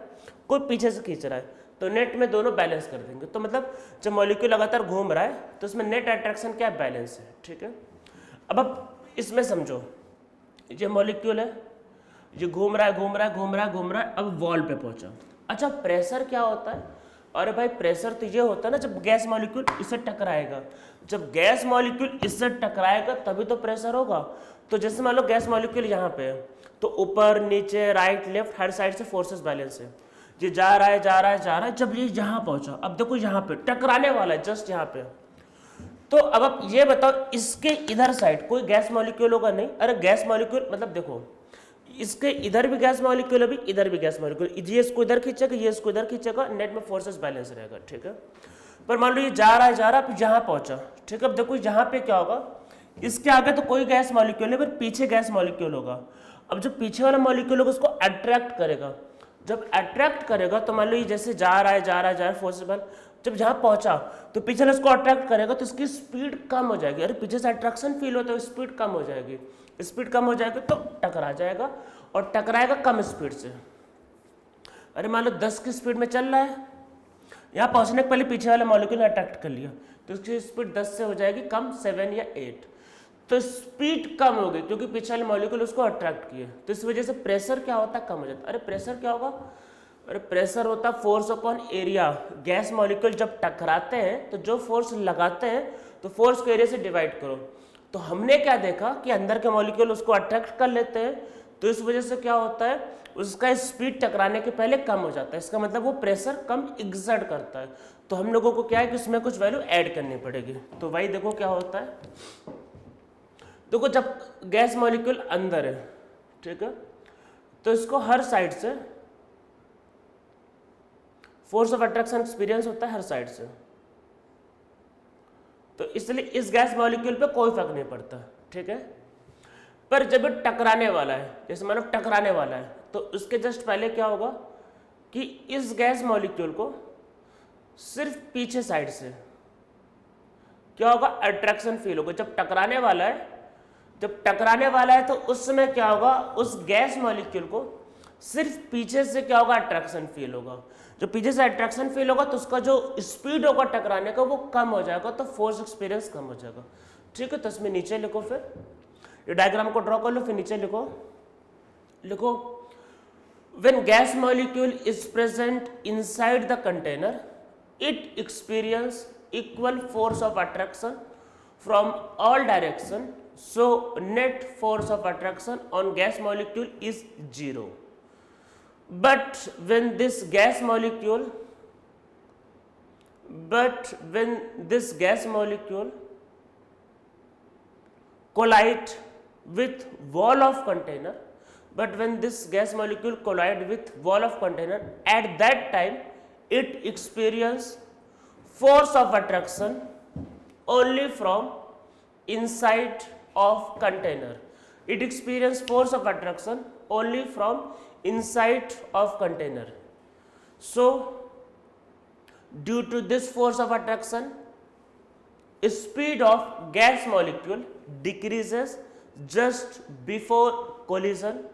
कोई पीछे से खींच रहा है, तो नेट में दोनों बैलेंस कर देंगे। तो मतलब जब मॉलिक्यूल लगातार घूम रहा है तो उसमें नेट अट्रैक्शन क्या बैलेंस है, ठीक है। अब इसमें समझो ये मॉलिक्यूल है, ये घूम रहा है, घूम रहा है, घूम रहा है, घूम रहा है, अब वॉल पे पहुंचा। अच्छा प्रेशर क्या होता है, अरे भाई प्रेशर तो ये होता है ना जब गैस मॉलिक्यूल इससे टकराएगा, जब गैस मॉलिक्यूल इससे टकराएगा तभी तो प्रेशर होगा। तो जैसे मान लो गैस मॉलिक्यूल यहाँ पे है, तो ऊपर नीचे राइट लेफ्ट हर साइड से फोर्सेस बैलेंस है, ये जा रहा है, जा रहा है, जा रहा है, जब ये यहाँ पहुंचा, अब देखो यहाँ पे टकराने वाला है जस्ट यहाँ पे। तो अब आप ये बताओ इसके इधर साइड कोई गैस मॉलिक्यूल होगा नहीं, अरे गैस मॉलिक्यूल मतलब देखो इसके इधर भी गैस मॉलिक्यूल है, भी इधर भी गैस मॉलिक्यूल, ये इसको इधर खींचेगा, ये इसको इधर खींचेगा, नेट में फोर्सेस बैलेंस रहेगा, ठीक है। पर मान लो ये जा रहा है, जा रहा है, फिर यहाँ पहुंचा, ठीक है। अब देखो यहाँ पे क्या होगा, इसके आगे तो कोई गैस मॉलिक्यूल नहीं, पर पीछे गैस मॉलिक्यूल होगा। अब जो पीछे वाला मॉलिक्यूल होगा उसको अट्रैक्ट करेगा, जब अट्रैक्ट करेगा तो मान लो ये जैसे जा रहा है, जा रहा है, जा रहा है, फोर्सेबल, जब जहाँ पहुंचा तो पीछे इसको अट्रैक्ट करेगा तो इसकी स्पीड कम हो जाएगी, अरे पीछे से अट्रैक्शन फील होता है, स्पीड कम हो जाएगी, स्पीड कम हो जाएगी तो टकरा जाएगा, और टकराएगा कम स्पीड से। अरे मान लो 10 की स्पीड में चल रहा है, यहाँ पहुंचने के पहले पीछे वाले मॉलिक्यूल ने अट्रैक्ट कर लिया, तो इसकी स्पीड 10 से हो जाएगी कम 7 या 8, तो स्पीड कम हो गई क्योंकि पीछे वाले मॉलिक्यूल उसको अट्रैक्ट किए, तो इस वजह से प्रेशर क्या होता है, कम हो जाता है। अरे प्रेशर क्या होगा, अरे प्रेशर होता है force upon area. Gas molecule जब टकराते हैं तो जो फोर्स लगाते हैं तो फोर्स को एरिया से डिवाइड करो, तो हमने क्या देखा कि अंदर के मॉलिक्यूल उसको अट्रैक्ट कर लेते हैं, तो इस वजह से क्या होता है उसका स्पीड टकराने के पहले कम हो जाता है, इसका मतलब वो प्रेशर कम एग्जर्ट करता है। तो हम लोगों को क्या है कि उसमें कुछ वैल्यू ऐड करनी पड़ेगी, तो भाई देखो क्या होता है, देखो जब गैस मॉलिक्यूल अंदर है, ठीक है, तो इसको हर साइड से फोर्स ऑफ अट्रैक्शन एक्सपीरियंस होता है हर साइड से, तो इसलिए इस गैस मॉलिक्यूल पे कोई फर्क नहीं पड़ता, ठीक है। पर जब टकराने वाला है, जैसे मानो टकराने वाला है, तो उसके जस्ट पहले क्या होगा, कि इस गैस मॉलिक्यूल को सिर्फ पीछे साइड से क्या होगा, अट्रैक्शन फील होगा। जब टकराने वाला है तो उस समय क्या होगा, उस गैस मॉलिक्यूल को सिर्फ पीछे से क्या होगा, अट्रैक्शन फील होगा। जो पीछे से अट्रैक्शन फील होगा तो उसका जो स्पीड होगा टकराने का वो कम हो जाएगा, तो फोर्स एक्सपीरियंस कम हो जाएगा। ठीक है, तो इसमें नीचे लिखो, फिर ये डायग्राम को ड्रॉ कर लो, फिर नीचे लिखो when gas molecule is present inside the container, it experience equal force of attraction from all direction, so net force of attraction on gas molecule is 0. But when this gas molecule collide with wall of container, at that time it experience force of attraction only from inside of container. It experience force of attraction only from inside of container. So due to this force of attraction, speed of gas molecule decreases just before collision.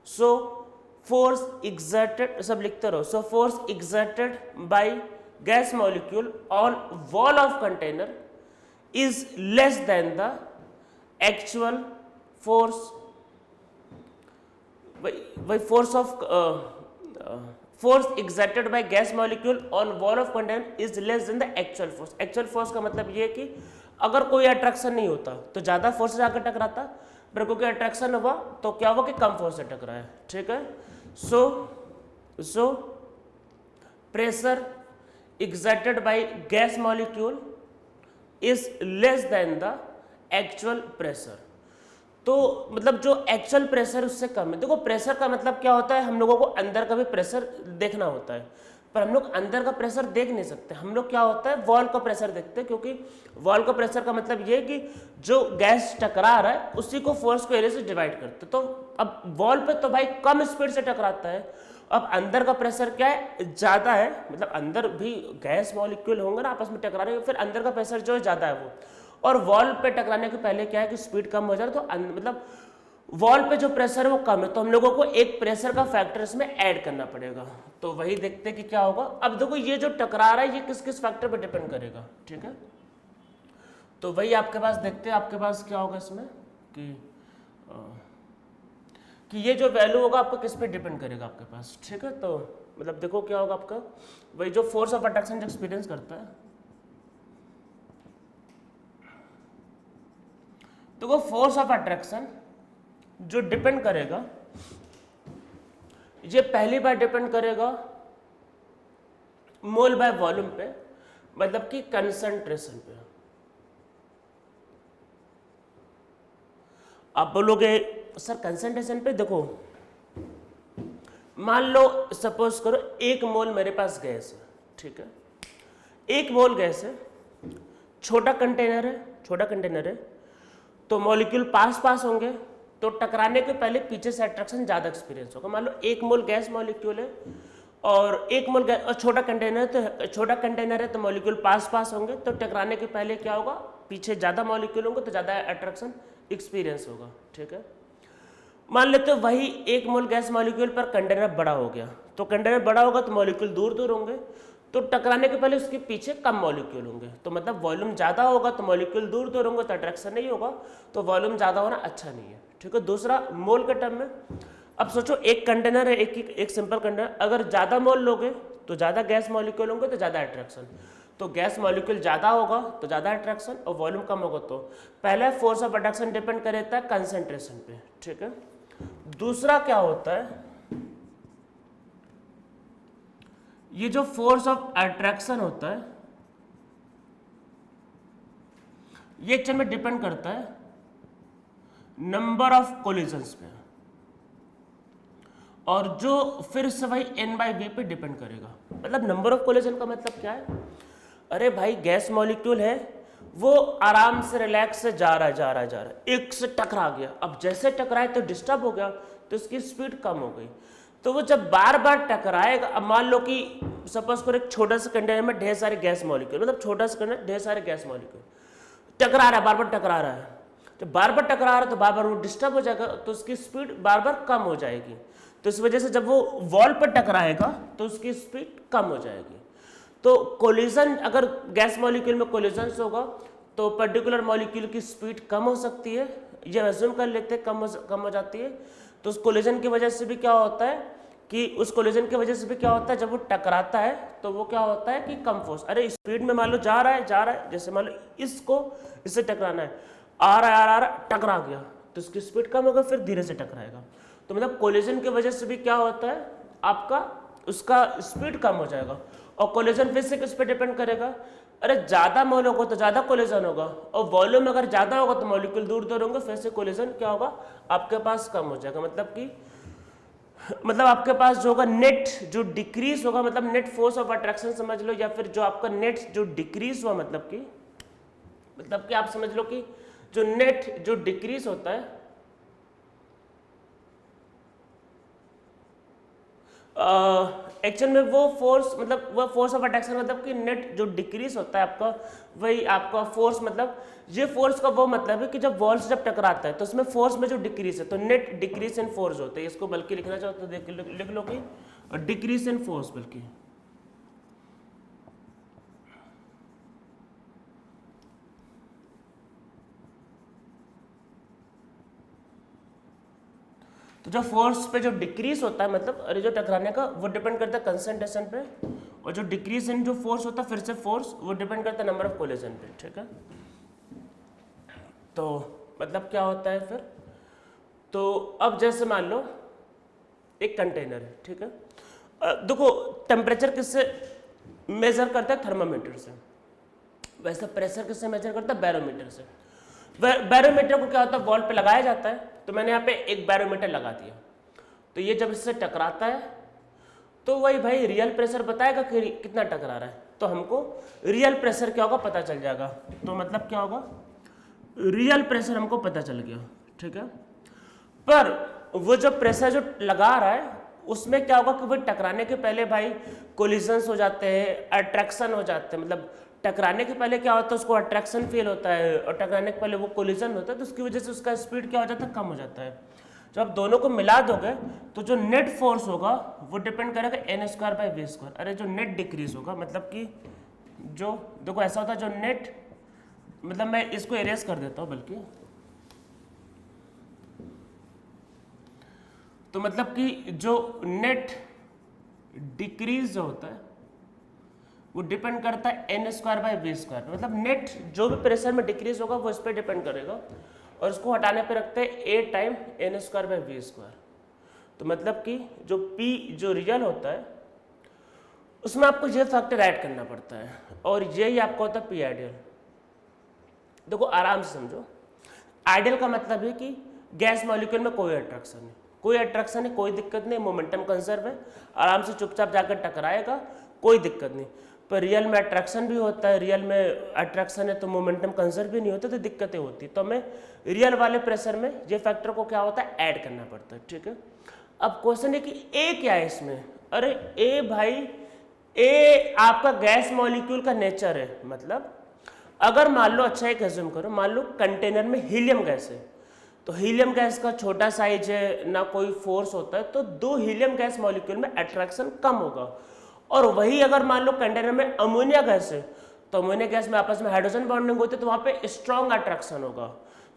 So force exerted, सब लिखते रहो, so force exerted by gas molecule on wall of container is less than the actual force by force exerted by gas molecule on wall of container is less than the actual force. Actual force का मतलब ये है कि अगर कोई अट्रैक्शन नहीं होता तो ज़्यादा फोर्स से जाकर टकराता, पर क्योंकि अट्रैक्शन हुआ तो क्या हुआ कि कम फोर्स से टकराया। ठीक है, so pressure exerted by gas molecule is less than the actual pressure. तो मतलब जो एक्चुअल प्रेशर उससे कम है। देखो प्रेशर का मतलब क्या होता है, हम लोगों को अंदर का भी प्रेशर देखना होता है, पर हम लोग अंदर का प्रेशर देख नहीं सकते। हम लोग क्या होता है, वॉल का प्रेशर देखते हैं, क्योंकि वॉल का प्रेशर का मतलब ये है कि जो गैस टकरा रहा है उसी को फोर्स को एरिया से डिवाइड करते। तो अब वॉल पे तो भाई कम स्पीड से टकराता है, अब अंदर का प्रेशर क्या है, ज़्यादा है। मतलब अंदर भी गैस मॉलिक्यूल होंगे ना आपस में टकराने, फिर अंदर का प्रेशर जो है ज़्यादा है वो, और वॉल पे टकराने के पहले क्या है कि स्पीड कम हो जा रहा है, तो मतलब वॉल पे जो प्रेशर है वो कम है, तो हम लोगों को एक प्रेशर का फैक्टर इसमें ऐड करना पड़ेगा। तो वही देखते हैं कि क्या होगा। अब देखो ये जो टकरा रहा है ये किस किस फैक्टर पे डिपेंड करेगा। ठीक है, तो वही आपके पास देखते हैं, आपके पास क्या होगा इसमें कि ये जो वैल्यू होगा आपको किस पे डिपेंड करेगा आपके पास। ठीक है, तो मतलब देखो क्या होगा आपका, वही जो फोर्स ऑफ अट्रैक्शन जो एक्सपीरियंस करता है, तो वो फोर्स ऑफ अट्रैक्शन जो डिपेंड करेगा, ये पहली बार डिपेंड करेगा मोल बाय वॉल्यूम पे, मतलब कि कंसंट्रेशन पे। आप बोलोगे सर कंसंट्रेशन पे, देखो मान लो सपोज करो 1 मोल मेरे पास गैस है। ठीक है, 1 मोल गैस है, छोटा कंटेनर है, तो मॉलिक्यूल पास होंगे, तो टकराने के पहले पीछे से अट्रैक्शन ज़्यादा एक्सपीरियंस होगा। मान लो 1 मोल गैस मॉलिक्यूल है और 1 मोल गैस और छोटा कंटेनर है, तो मॉलिक्यूल पास होंगे, तो टकराने के पहले क्या होगा, पीछे ज़्यादा मॉलिक्यूल होंगे तो ज़्यादा अट्रैक्शन एक्सपीरियंस होगा। ठीक है, मान लेते हो वही 1 मोल गैस मॉलिक्यूल पर कंटेनर बड़ा हो गया, तो कंटेनर बड़ा होगा तो मॉलिक्यूल दूर होंगे, तो टकराने के पहले उसके पीछे कम मॉलिक्यूल होंगे, तो मतलब वॉल्यूम ज़्यादा होगा तो मॉलिक्यूल दूर होंगे तो अट्रैक्शन नहीं होगा, तो वॉल्यूम ज़्यादा होना अच्छा नहीं है। ठीक है, दूसरा मोल के टर्म में, अब सोचो एक कंटेनर है, एक सिंपल कंटेनर, अगर ज़्यादा मोल लोगे तो ज़्यादा गैस मॉलिक्यूल होंगे तो ज़्यादा अट्रैक्शन, तो गैस मॉलिक्यूल ज़्यादा होगा तो ज़्यादा अट्रैक्शन, और वॉल्यूम कम होगा तो पहले फोर्स ऑफ अट्रैक्शन डिपेंड करता है कंसंट्रेशन पे। ठीक है, दूसरा क्या होता है, ये जो फोर्स ऑफ अट्रैक्शन होता है ये एक्चुअल में डिपेंड करता है नंबर ऑफ कोलिजन्स पे, और जो फिर से वही n/v पे डिपेंड करेगा। मतलब नंबर ऑफ कोलिजन का मतलब क्या है, अरे भाई गैस मॉलिक्यूल है, वो आराम से रिलैक्स से जा रहा है, एक से टकरा गया, अब जैसे टकराए तो डिस्टर्ब हो गया, तो इसकी स्पीड कम हो गई, तो वो जब बार बार टकराएगा, अब मान लो कि सपोज करो एक छोटा सा कंटेनर में ढेर सारे गैस मॉलिक्यूल, मतलब छोटा सा कंटेनर ढेर सारे गैस मॉलिक्यूल टकरा रहा है, बार बार टकरा रहा है। जब बार बार टकरा रहा है तो बार बार वो डिस्टर्ब हो जाएगा, तो उसकी स्पीड बार बार कम हो जाएगी। तो इस वजह से जब वो वॉल पर टकराएगा तो उसकी स्पीड कम हो जाएगी। तो कोलिजन, अगर गैस मॉलिक्यूल में कोलिजन होगा तो पर्टिकुलर मॉलिक्यूल की स्पीड कम हो सकती है, ये अज्यूम कर लेते हैं कम हो जाती है। तो उस कोलिजन की वजह से भी क्या होता है कि जब वो टकराता है तो वो क्या होता है कि कम फोर्स, अरे स्पीड में मान लो जा रहा है, जैसे मान लो इससे टकराना है, आ रहा है, टकरा गया तो इसकी स्पीड कम होगा, फिर धीरे से टकराएगा। तो मतलब कोलिजन की वजह से भी क्या होता है, आपका उसका स्पीड कम हो जाएगा। और कोलिजन फिर से किस पे डिपेंड करेगा, अरे ज्यादा मोल होगा तो ज्यादा कोलिजन होगा, और वॉल्यूम अगर ज्यादा होगा तो मॉलिक्यूल दूर दूर होंगे, फिर से कोलिजन क्या होगा आपके पास कम हो जाएगा। मतलब आपके पास जो होगा नेट जो डिक्रीज होगा, मतलब नेट फोर्स ऑफ अट्रैक्शन समझ लो, या फिर जो आपका नेट जो डिक्रीज हुआ, मतलब कि आप समझ लो कि जो नेट जो डिक्रीज होता है, एक्चुअल में वो फोर्स ऑफ अट्रैक्शन मतलब कि नेट जो डिक्रीज होता है आपका, वही आपका फोर्स, मतलब ये फोर्स का वो मतलब है कि जब वॉल से जब टकराता है तो उसमें फोर्स में जो डिक्रीज है, तो नेट डिक्रीज इन फोर्स होते हैं। इसको बल्कि लिखना चाहो तो लिख लो कि डिक्रीज इन फोर्स, बल्कि तो जो फोर्स पे जो डिक्रीज होता है, मतलब अरे जो टकराने का, वो डिपेंड करता है कंसंट्रेशन पे, और जो डिक्रीज इन जो फोर्स होता है फिर से फोर्स, वो डिपेंड करता है नंबर ऑफ कोलिजन पे, ठीक है। तो मतलब क्या होता है फिर, तो अब जैसे मान लो एक कंटेनर है, ठीक है, देखो टेम्परेचर किससे मेजर करता है, थर्मामीटर से। वैसे प्रेशर किससे मेजर करता है, बैरोमीटर से। बैरोमीटर को क्या होता है, वॉल पे लगाया जाता है, तो मैंने यहाँ पे एक बैरोमीटर लगा दिया, तो ये जब इससे टकराता है तो वही भाई रियल प्रेशर बताएगा कि कितना टकरा रहा है, तो हमको रियल प्रेशर क्या होगा पता चल जाएगा। तो मतलब क्या होगा, रियल प्रेशर हमको पता चल गया, ठीक है। पर वो जो प्रेशर जो लगा रहा है उसमें क्या होगा कि वो टकराने के पहले भाई कोलिजन्स हो जाते हैं, अट्रैक्शन हो जाते हैं, मतलब टकराने के पहले क्या होता है, उसको अट्रैक्शन फील होता है, और टकराने के पहले वो कोलिजन होता है, तो उसकी वजह से उसका स्पीड क्या हो जाता है, कम हो जाता है। जब आप दोनों को मिला दोगे तो जो नेट फोर्स होगा वो डिपेंड करेगा n²/v²। अरे जो नेट डिक्रीज होगा, मतलब कि जो देखो ऐसा होता है, जो नेट, मतलब मैं इसको इरेज कर देता हूँ बल्कि, तो मतलब कि जो नेट डिक्रीज जो होता है वो डिपेंड करता है n²/v², मतलब नेट जो भी प्रेशर में डिक्रीज होगा वो इस पर डिपेंड करेगा, और इसको हटाने पे रखते हैं a टाइम n²/v²। तो मतलब कि जो p जो रियल होता है उसमें आपको ये फैक्टर ऐड करना पड़ता है, और यही आपका होता है p आइडियल। देखो आराम से समझो, आइडियल का मतलब है कि गैस मॉलिक्यूल में कोई अट्रैक्शन नहीं, कोई दिक्कत नहीं, मोमेंटम कंजर्व है, आराम से चुपचाप जाकर टकराएगा, कोई दिक्कत नहीं। पर रियल में अट्रैक्शन भी होता है, रियल में अट्रैक्शन है तो मोमेंटम कंजर्व भी नहीं होता, तो दिक्कतें होती। तो हमें रियल वाले प्रेशर में ये फैक्टर को क्या होता है, ऐड करना पड़ता है, ठीक है। अब क्वेश्चन है कि ए क्या है इसमें, अरे ए भाई, ए आपका गैस मॉलिक्यूल का नेचर है, मतलब अगर मान लो, अच्छा एक एज्यूम करो, मान लो कंटेनर में हीलियम गैस है, तो हीलियम गैस का छोटा साइज है, ना कोई फोर्स होता है, तो दो हीलियम गैस मॉलिक्यूल में अट्रैक्शन कम होगा। और वही अगर मान लो कंटेनर में अमोनिया गैस है, तो अमोनिया गैस में आपस में हाइड्रोजन बॉन्डिंग होती है, तो वहां पे स्ट्रॉन्ग अट्रैक्शन होगा।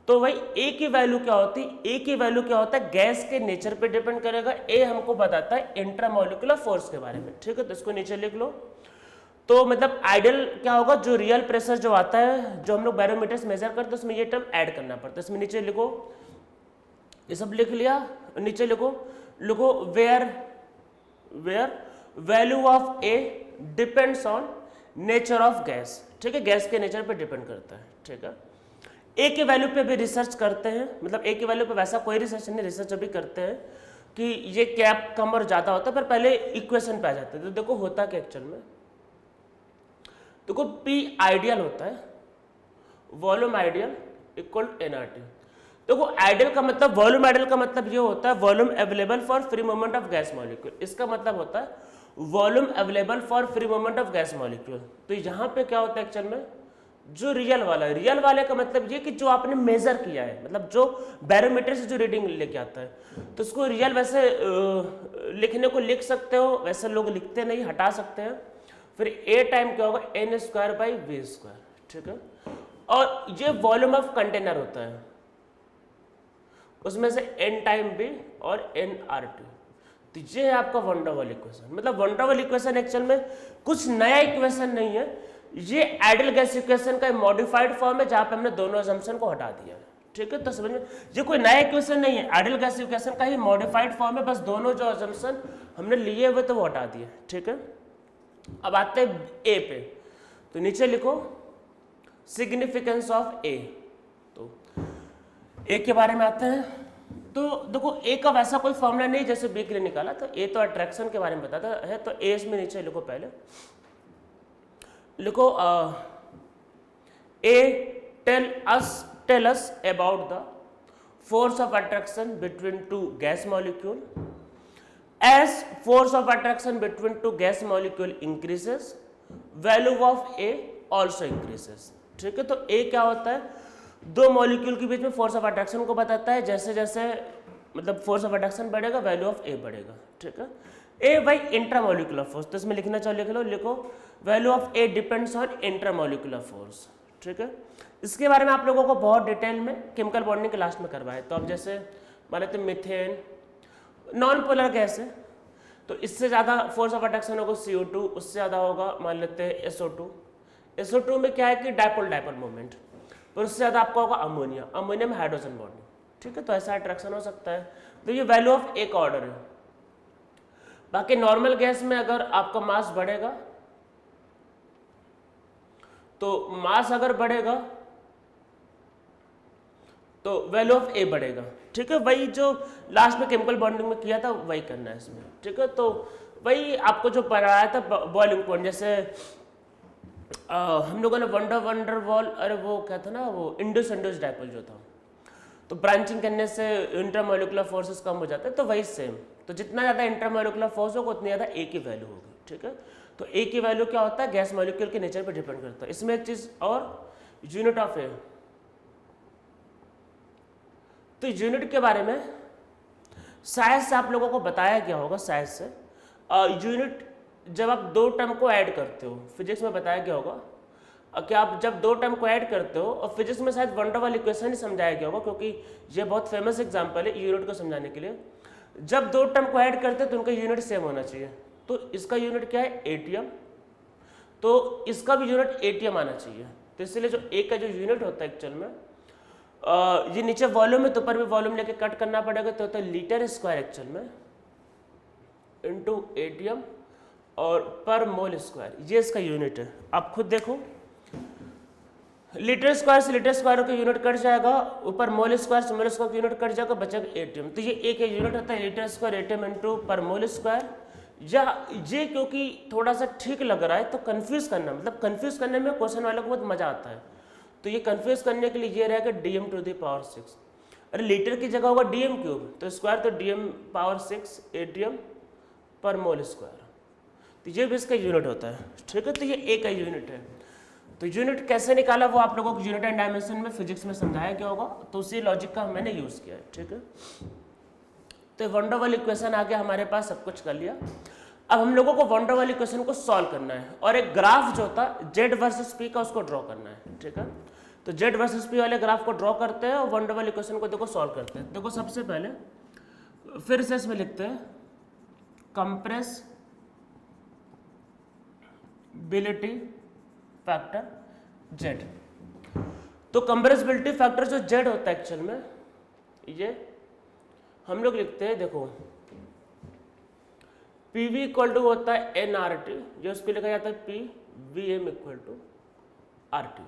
तो वही ए की वैल्यू क्या होती है, ए की वैल्यू क्या होता है, गैस के नेचर पे डिपेंड करेगा। ए हमको बताता है इंट्रामोलिकुलर फोर्स के बारे में, ठीक है, तो इसको नीचे लिख लो। तो मतलब आइडियल क्या होगा, जो रियल प्रेशर जो आता है, जो हम लोग बैरोमीटर से मेजर करते हैं, उसमें ये टर्म ऐड करना पड़ता है। इसमें नीचे लिखो, ये सब लिख लिया, नीचे लिखो where value of a depends on nature of gas, ठीक है, गैस के नेचर पे डिपेंड करता है, ठीक है। ए के वैल्यू पे भी रिसर्च करते हैं, मतलब ए के वैल्यू पे वैसा कोई रिसर्च नहीं, रिसर्च अभी करते हैं कि ये क्या कम और ज्यादा होता है, पर पहले इक्वेशन पे आ जाते हैं। तो देखो होता क्या एक्चुअल में, देखो पी आइडियल होता है, वॉल्यूम आइडियल इक्वल nRT। देखो आइडियल का मतलब, वॉल्यूम आइडियल का मतलब ये होता है volume available for free movement of gas molecule. इसका मतलब होता है volume available for free movement of gas molecule. तो यहाँ पे क्या होता है एक्चुअल में, जो रियल वाला है, रियल वाले का मतलब ये कि जो आपने मेजर किया है, मतलब जो बैरोमीटर से जो रीडिंग लेके आता है, तो उसको रियल वैसे लिखने को लिख सकते हो, वैसे लोग लिखते नहीं, हटा सकते हैं। फिर ए टाइम क्या होगा, n square by we square, ठीक है। और ये वॉल्यूम ऑफ कंटेनर होता है, उसमें से एन टाइम बी और एन आर टी। तो ये है आपका वन डर वाल इक्वेशन। मतलब वन डर वाल इक्वेशन एक्चुअल में कुछ नया इक्वेशन नहीं है, ये आइडियल गैस इक्वेशन का मॉडिफाइड फॉर्म है जहां पे हमने दोनों असम्पशन को हटा दिया है, ठीक है। तो समझ में, ये कोई नया इक्वेशन नहीं है, आइडियल गैस इक्वेशन का ही मॉडिफाइड फॉर्म है, बस दोनों जो असम्पशन हमने लिए हुए तो वो हटा दिए, ठीक है। अब आते हैं ए पे, तो नीचे लिखो सिग्निफिकेंस ऑफ ए। तो ए के बारे में आते हैं, तो देखो ए का वैसा कोई फॉर्मूला नहीं जैसे बी के लिए निकाला, तो ए तो अट्रैक्शन के बारे में बताता है। तो ए में नीचे लिखो, पहले लिखो a tell us about the force of attraction between two gas molecule. As force of attraction between two gas molecule increases, value of A also increases, ठीक है। तो A क्या होता है, दो मॉलिक्यूल के बीच में फोर्स ऑफ अट्रैक्शन को बताता है। जैसे जैसे मतलब फोर्स ऑफ अट्रैक्शन बढ़ेगा, वैल्यू ऑफ A बढ़ेगा, ठीक है। A बाई इंट्रामोलिकुलर फोर्स, तो इसमें लिखना चाहो लिख लो, लिखो value of A depends on intramolecular force, ठीक है। इसके बारे में आप लोगों को बहुत डिटेल में केमिकल बॉन्डिंग के लास्ट में करवाए। तो अब जैसे मान लेते मिथेन नॉन पोलर गैस है, तो इससे ज़्यादा फोर्स ऑफ अट्रैक्शन होगा CO2, उससे ज़्यादा होगा मान लेते हैं SO2। SO2 में क्या है कि डायपोल डायपोल मूवमेंट, तो उससे ज़्यादा आपका होगा अमोनिया, अमोनिया में हाइड्रोजन बॉन्डिंग, ठीक है। तो ऐसा अट्रैक्शन हो सकता है। तो ये वैल्यू ऑफ एक ऑर्डर है। बाकी नॉर्मल गैस में अगर आपका मास बढ़ेगा, तो मास अगर बढ़ेगा तो वैल्यू ऑफ ए बढ़ेगा, ठीक है। वही जो लास्ट में केमिकल बॉन्डिंग में किया था वही करना है इसमें, ठीक है। तो वही आपको जो पढ़ाया था बॉइलिंग पॉइंट, जैसे हम लोगों ने वंडर वॉल, अरे वो क्या था ना, वो इंडस डायपोल जो था, तो ब्रांचिंग करने से इंटरमोलिकुलर फोर्सेस कम हो जाते हैं, तो वही सेम। तो जितना ज़्यादा इंटरमोलिकुलर फोर्स होगा उतनी ज़्यादा ए की वैल्यू होगी, ठीक है। तो ए की वैल्यू क्या होता है, गैस मॉलिक्यूल के नेचर पर डिपेंड करता है। इसमें एक चीज़ और, यूनिट ऑफ ए, तो यूनिट के बारे में शायद से आप लोगों को बताया गया होगा, शायद से यूनिट जब आप दो टर्म को ऐड करते हो, फिजिक्स में बताया गया होगा कि आप जब दो टर्म को ऐड करते हो, और फिजिक्स में शायद वन डर वाल इक्वेशन ही समझाया गया होगा, क्योंकि ये बहुत फेमस एग्जांपल है यूनिट को समझाने के लिए। जब दो टर्म को ऐड करते हो तो उनका यूनिट सेम होना चाहिए। तो इसका यूनिट क्या है, एटीएम, तो इसका भी यूनिट एटीएम आना चाहिए। तो इसलिए जो ए का जो यूनिट होता है एक्चुअल में, ये नीचे वॉल्यूम है तो ऊपर भी वॉल्यूम लेके कट करना पड़ेगा, तो होता है लीटर स्क्वायर एक्चुअल में इनटू एटीएम और पर मोल स्क्वायर, ये इसका यूनिट है। आप खुद देखो, लीटर स्क्वायर से लीटर स्क्वायर का यूनिट कट जाएगा, ऊपर मोल स्क्वायर से मोल स्क्वायर का यूनिट कट जाएगा, बचेगा एटीएम। तो ये एक यूनिट होता है लीटर स्क्वायर एटीएम इनटू पर मोल स्क्वायर। या ये क्योंकि थोड़ा सा ठीक लग रहा है तो कंफ्यूज करना, मतलब कंफ्यूज करने में क्वेश्चन वाले को बहुत मजा आता है, तो ये कंफ्यूज करने के लिए ये रहेगा DM टू द पावर 6। अरे लीटर की जगह होगा DM क्यूब, तो स्क्वायर तो DM पावर 6 ATM पर मोल स्क्वायर, तो ये भी इसका यूनिट होता है, ठीक है। तो ये ए का यूनिट है। तो यूनिट कैसे निकाला वो आप लोगों को यूनिट एंड डायमेंशन में फिजिक्स में समझाया क्या होगा, तो उसी लॉजिक का मैंने यूज किया है, ठीक है। तो वन डर वाल इक्वेशन आ गया हमारे पास, सब कुछ कर लिया। अब हम लोगों को वन डर वाल इक्वेशन को सॉल्व करना है, और एक ग्राफ जो था जेड वर्सेस पी का उसको ड्रॉ करना है, ठीक है। तो जेड वर्सेस पी वाले ग्राफ को ड्रॉ करते हैं और वन डर वाल इक्वेशन को देखो सॉल्व करते हैं। देखो सबसे पहले फिर से इसमें लिखते हैं कंप्रेसिबिलिटी फैक्टर जेड। तो कंप्रेसिबिलिटी फैक्टर जो जेड होता है एक्चुअल में, ये हम लोग लिखते हैं, देखो PV इक्वल टू होता है NRT, जो उस पर लिखा जाता है PVM इक्वल टू RT,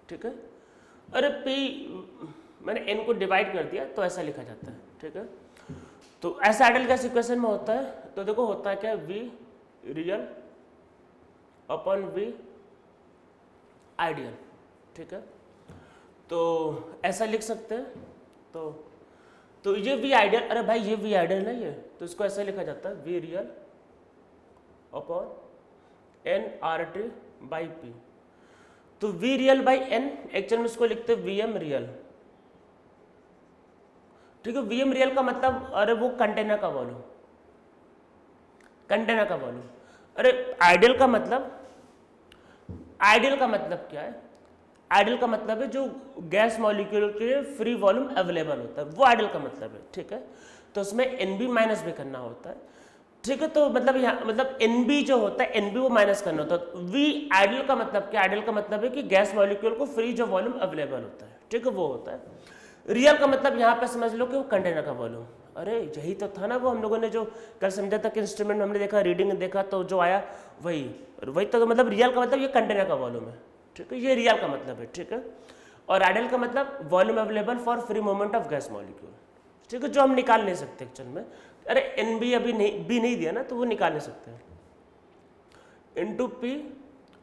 ठीक है। अरे P मैंने N को डिवाइड कर दिया तो ऐसा लिखा जाता है, ठीक है। तो ऐसा आइडियल गैस इक्वेशन में होता है। तो देखो होता है क्या, V real upon V ideal, ठीक है। तो ऐसा लिख सकते हैं। तो ये वी आइडियल, अरे भाई ये वी आइडियल नहीं है, तो इसको ऐसा लिखा जाता है V real upon N R T by P. तो V real by N actual में इसको लिखते हैं वी एम रियल। ठीक है, वी एम रियल का मतलब अरे वो कंटेनर का वॉल्यूम, कंटेनर का वॉल्यूम। अरे आइडियल का मतलब क्या है? आइडियल का मतलब है जो गैस मॉलिक्यूल के फ्री वॉल्यूम अवेलेबल होता है, वो आइडियल का मतलब है। ठीक है, तो उसमें एन बी माइनस भी करना होता है। ठीक है, तो मतलब यहाँ मतलब एन बी जो होता है एन बी वो माइनस करना होता है। वी आइडियल का मतलब क्या? आइडियल का मतलब है कि गैस मॉलिक्यूल को फ्री जो वॉल्यूम अवेलेबल होता है, ठीक है, वो होता है। रियल का मतलब यहाँ पे समझ लो कि वो कंटेनर का वॉल्यूम। अरे यही तो था ना वो हम लोगों ने जो कल समझा था कि इंस्ट्रूमेंट में हमने देखा, रीडिंग देखा, तो जो आया वही तो मतलब रियल का मतलब ये कंटेनर का वॉल्यूम है। ठीक है, ये रियल का मतलब है। ठीक है, और आइडियल का मतलब volume available for free movement of gas molecule. ठीक है, जो हम निकाल नहीं सकते एक्चुअल में। अरे एन बी अभी नहीं दिया ना, तो वो निकाल नहीं सकते। Into P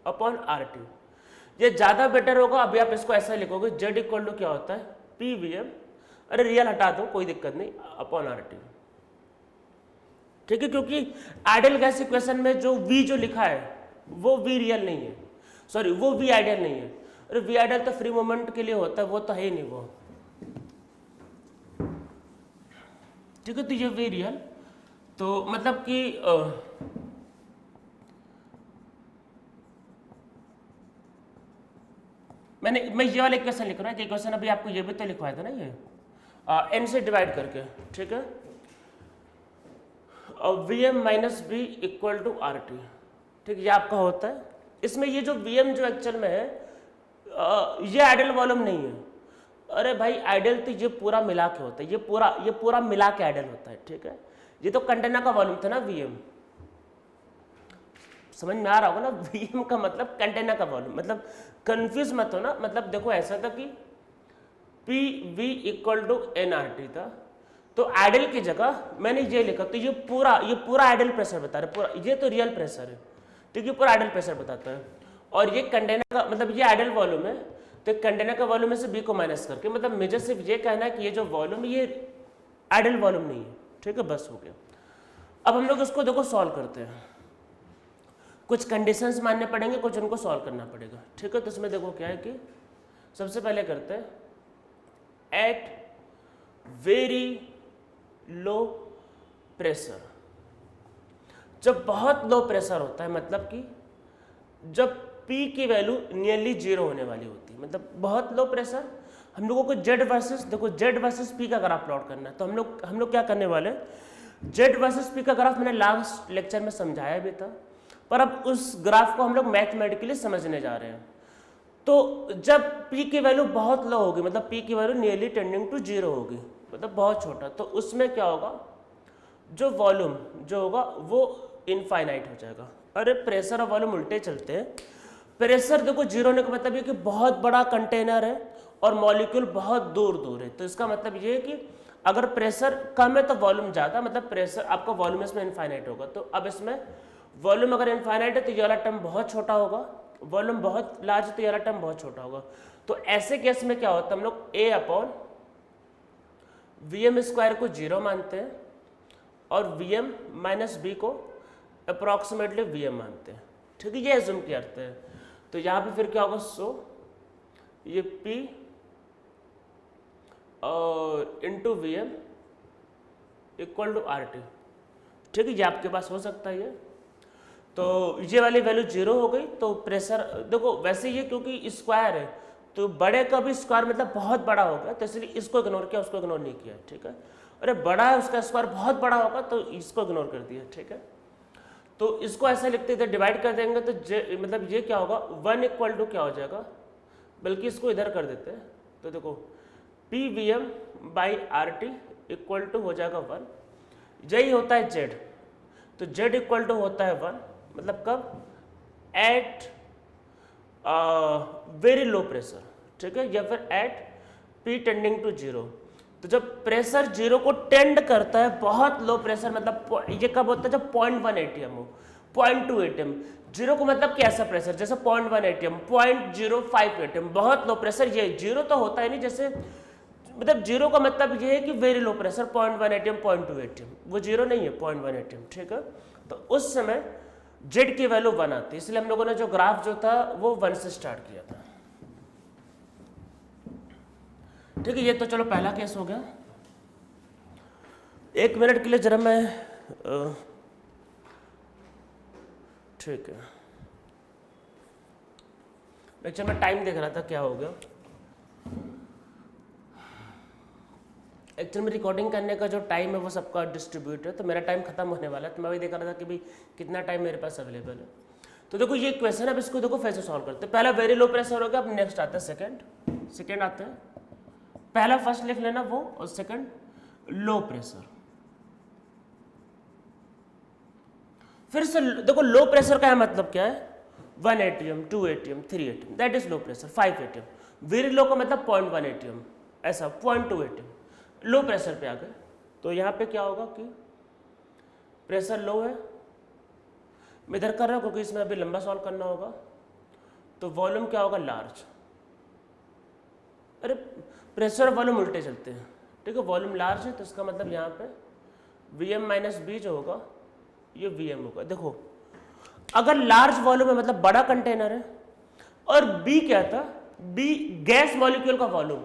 upon are T, ये ज़्यादा बेटर होगा। अभी आप इसको ऐसा लिखोगे जेड इक्वल टू क्या होता है पी वी एम, अरे रियल हटा दो कोई दिक्कत नहीं, अपॉन आर टी। ठीक है, क्योंकि आइडियल गैस इक्वेशन में जो वी जो लिखा है वो वी रियल नहीं है, सॉरी वो वी आइडियल नहीं है। अरे वी आइडियल तो फ्री मोमेंट के लिए होता है, वो तो है ही नहीं वो। ठीक है, तो ये वी रियल, तो मतलब कि मैं ये वाला इक्वेशन लिख रहा हूँ कि इक्वेशन अभी आपको ये भी तो लिखवाया था ना, ये एन से डिवाइड करके। ठीक है, और V M minus B equal to R T. ठीक, ये आपका होता है। इसमें ये जो वी एम जो एक्चुअल में है ये आइडियल वॉल्यूम नहीं है। अरे भाई आइडियल तो ये पूरा मिला के होता है, ये पूरा मिला के आइडियल होता है। ठीक है, ये तो कंटेनर का वॉल्यूम था ना वी एम, समझ में आ रहा होगा ना। वी एम का मतलब कंटेनर का वॉल्यूम, मतलब कंफ्यूज मत हो ना। मतलब देखो ऐसा था कि P V equal to n R T था, तो आइडियल की जगह मैंने ये लिखा, तो ये पूरा आइडियल प्रेशर बता रहा है, पूरा ये तो रियल प्रेशर है। ठीक है, पूरा आइडियल प्रेशर बताता है। और ये कंटेनर का मतलब ये आइडियल वॉल्यूम है, तो कंटेनर का वॉल्यूम में से बी को माइनस करके, मतलब मुझे सिर्फ ये कहना है कि ये जो वॉल्यूम ये आइडियल वॉल्यूम नहीं है। ठीक है, बस हो गया। अब हम लोग इसको देखो सॉल्व करते हैं, कुछ कंडीशंस मानने पड़ेंगे, कुछ उनको सॉल्व करना पड़ेगा। ठीक है, तो इसमें देखो क्या है कि सबसे पहले करते हैं एट वेरी लो प्रेशर। जब बहुत लो प्रेशर होता है, मतलब कि जब P की वैल्यू नियरली 0 होने वाली होती है, मतलब बहुत लो प्रेशर। हम लोगों को Z वर्सेस देखो Z वर्सेस P का ग्राफ प्लॉट करना है, तो हम लोग क्या करने वाले हैं, Z वर्सेस P का ग्राफ मैंने लास्ट लेक्चर में समझाया भी था, पर अब उस ग्राफ को हम लोग मैथमेटिकली समझने जा रहे हैं। तो जब P की वैल्यू बहुत लो होगी, मतलब P की वैल्यू नियरली टेंडिंग टू 0 होगी, मतलब बहुत छोटा, तो उसमें क्या होगा, जो वॉल्यूम जो होगा वो इनफाइनाइट हो जाएगा। अरे प्रेशर और वॉल्यूम उल्टे चलते हैं। प्रेशर देखो 0 होने का मतलब ये कि बहुत बड़ा कंटेनर है और मॉलिक्यूल बहुत दूर दूर है, तो इसका मतलब ये है कि अगर प्रेशर कम है तो वॉल्यूम ज़्यादा, मतलब प्रेशर आपका वॉल्यूम इसमें इनफाइनाइट होगा। तो अब इसमें वॉल्यूम अगर इनफाइनाइट है तो ये वाला टर्म बहुत छोटा होगा, वॉल्यूम बहुत लार्ज है तो ये वाला टर्म बहुत छोटा होगा। तो ऐसे केस में क्या होता है, हम लोग ए अपॉन वी एम स्क्वायर को 0 मानते हैं और वी एम माइनस बी को अप्रॉक्सीमेटली वी एम मानते हैं। ठीक है, ये एज्यूम करते हैं। तो यहाँ पे फिर क्या होगा, सो ये P और into V m equal to R T. ठीक है, ये आपके पास हो सकता है ये। तो ये वाली वैल्यू 0 हो गई, तो प्रेशर देखो वैसे ये क्योंकि स्क्वायर है तो बड़े का भी स्क्वायर मतलब बहुत बड़ा होगा, तो इसलिए इसको इग्नोर किया, उसको इग्नोर नहीं किया। ठीक है, अरे बड़ा है उसका स्क्वायर बहुत बड़ा होगा तो इसको इग्नोर कर दिया। ठीक है, तो इसको ऐसे लिखते इधर डिवाइड कर देंगे तो मतलब ये क्या होगा, 1 इक्वल टू क्या हो जाएगा, बल्कि इसको इधर कर देते हैं। तो देखो P V m by R T equal to हो जाएगा 1। यही होता है जेड, तो जेड इक्वल टू होता है 1, मतलब कब, एट वेरी लो प्रेशर। ठीक है, या फिर एट पी टेंडिंग टू 0। तो जब प्रेशर 0 को टेंड करता है, बहुत लो प्रेशर, मतलब ये कब होता है जब 0.1 atm हो। 0.2 एटीएम। जीरो को मतलब कैसा प्रेशर, जैसे 0.1 एटीएम, 0.05 एटीएम, बहुत लो प्रेशर। ये जीरो तो होता है नहीं, जैसे मतलब जीरो का मतलब ये है कि very low pressure, 0.1 ATM, 0.2 ATM, वो जीरो नहीं है, 0.1 एटीएम, ठीक है। तो उस समय जेड की वैल्यू 1 आती है, इसलिए हम लोगों ने जो ग्राफ जो था वो 1 से स्टार्ट किया था, ठीक है। ये तो चलो पहला केस हो गया। 1 मिनट के लिए जरा मैं ठीक है, लेक्चर में टाइम देख रहा था क्या हो गया। एक्चुअली में रिकॉर्डिंग करने का जो टाइम है वो सबका डिस्ट्रीब्यूट है, तो मेरा टाइम खत्म होने वाला है, तो मैं वही देख रहा था कि भाई कितना टाइम मेरे पास अवेलेबल है। तो देखो ये क्वेश्चन है, अब इसको देखो फिर से सॉल्व करते हैं। पहला वेरी लो प्रेशर हो गया, अब नेक्स्ट आता है सेकंड आते हैं। पहला फर्स्ट लिख लेना वो, और सेकंड लो प्रेशर। फिर से देखो लो प्रेशर का मतलब क्या है, 1 ATM, 2 ATM, 3 ATM, that is low pressure. 5 ATM. Very low का मतलब 0.1 एटीएम, ऐसा 0.2 एटीएम। लो प्रेशर पे आ गए, तो यहाँ पे क्या होगा कि प्रेशर लो है, मैं इधर कर रहा हूँ क्योंकि इसमें अभी लंबा सॉल्व करना होगा। तो वॉल्यूम क्या होगा, लार्ज। अरे प्रेशर और वॉल्यूम उल्टे चलते हैं, ठीक है। वॉल्यूम लार्ज है तो इसका मतलब यहाँ पे Vm माइनस बी जो होगा ये Vm होगा। देखो अगर लार्ज वॉल्यूम है मतलब बड़ा कंटेनर है, और बी क्या था, बी गैस मॉलिक्यूल का वॉल्यूम।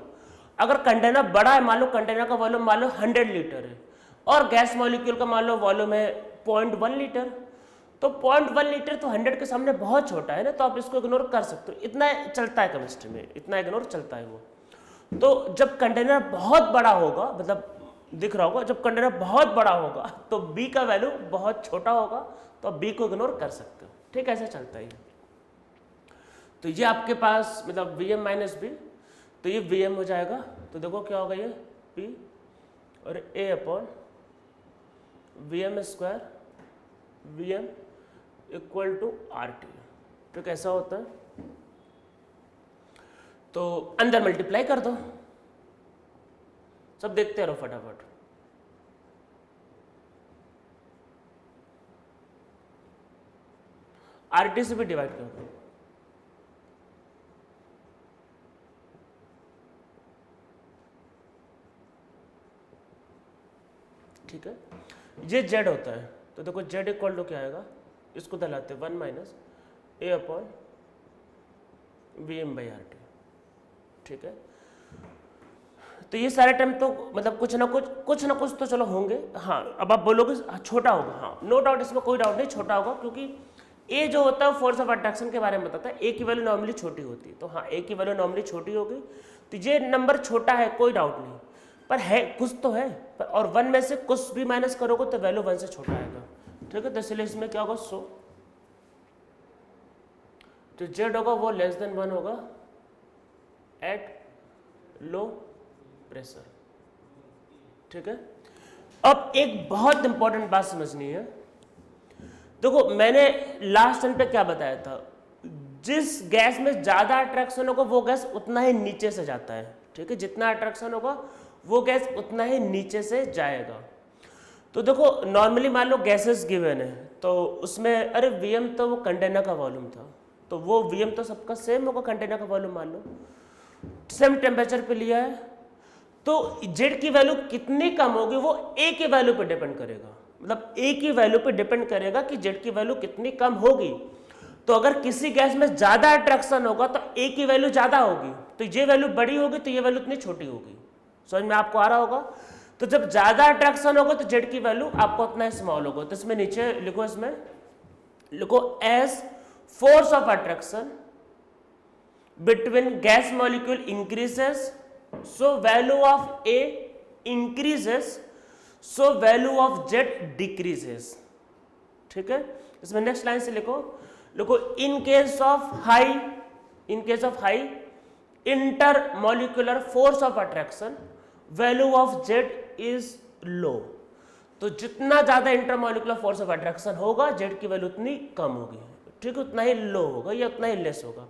अगर कंटेनर बड़ा है, मान लो कंटेनर का वॉल्यूम मान लो 100 लीटर है, और गैस मॉलिक्यूल का मान लो वॉल्यूम है 0.1 लीटर, तो 0.1 लीटर तो 100 के सामने बहुत छोटा है ना, तो आप इसको इग्नोर कर सकते हो। इतना चलता है केमिस्ट्री में, इतना इग्नोर चलता है वो। तो जब कंटेनर बहुत बड़ा होगा, मतलब दिख रहा होगा, जब कंटेनर बहुत बड़ा होगा तो बी का वैल्यू बहुत छोटा होगा, तो आप बी को इग्नोर कर सकते हो, ठीक है। ऐसा चलता है। तो ये आपके पास मतलब Vm माइनस बी, तो ये Vm हो जाएगा। तो देखो क्या होगा, ये P और A upon Vm square, Vm equal to RT। तो कैसा होता है, तो अंदर मल्टीप्लाई कर दो, सब देखते रहो फटाफट। RT से भी डिवाइड कर दो, ठीक है। ये Z होता है, तो देखो Z इक्वल टू क्या आएगा, इसको दलाते 1 minus A upon Vm by RT, ठीक है। तो ये सारे टाइम तो मतलब कुछ ना कुछ तो चलो होंगे। हाँ अब आप बोलोगे छोटा होगा, हाँ नो डाउट, इसमें कोई डाउट नहीं, छोटा होगा, क्योंकि ए जो होता है फोर्स ऑफ अट्रैक्शन के बारे में बताता है। ए की वैल्यू नॉर्मली छोटी होती है, तो हाँ ए की वैल्यू नॉर्मली छोटी होगी, तो ये नंबर छोटा है, कोई डाउट नहीं, पर है कुछ तो है, और 1 में से कुछ भी माइनस करोगे तो वैल्यू 1 से छोटा आएगा, ठीक है। तो इसलिए इसमें क्या होगा, सो जो जेड होगा वो लेस देन 1 होगा एट लो प्रेशर, ठीक है। अब एक बहुत इंपॉर्टेंट बात समझनी है। देखो मैंने लास्ट टाइम पे क्या बताया था, जिस गैस में ज्यादा अट्रैक्शन होगा वो गैस उतना ही नीचे से जाता है, ठीक है। जितना अट्रैक्शन होगा वो गैस उतना ही नीचे से जाएगा। तो देखो नॉर्मली मान लो गैसेस गिवन है, तो उसमें अरे Vm तो वो कंटेनर का वॉल्यूम था, तो वो Vm तो सबका सेम होगा, कंटेनर का वॉल्यूम मान लो सेम टेम्परेचर पे लिया है, तो Z की वैल्यू कितनी कम होगी वो A की वैल्यू पे डिपेंड करेगा, मतलब A की वैल्यू पे डिपेंड करेगा कि Z की वैल्यू कितनी कम होगी। तो अगर किसी गैस में ज्यादा अट्रैक्शन होगा तो A की वैल्यू ज्यादा होगी, तो ये वैल्यू बड़ी होगी तो ये वैल्यू इतनी छोटी होगी। समझ में आपको आ रहा होगा। तो जब ज्यादा अट्रैक्शन होगा तो Z की वैल्यू आपको उतना स्मॉल होगा। तो इसमें नीचे लिखो, इसमें लिखो as force of attraction between gas molecule increases so value of A increases so value of Z decreases, ठीक है। इसमें नेक्स्ट लाइन से लिखो in case of high intermolecular force of attraction value of Z is low. तो जितना ज्यादा इंटरमोलिकुलर फोर्स ऑफ अट्रैक्शन होगा Z की वैल्यू उतनी कम होगी, ठीक है, उतना ही लो होगा या उतना ही लेस होगा।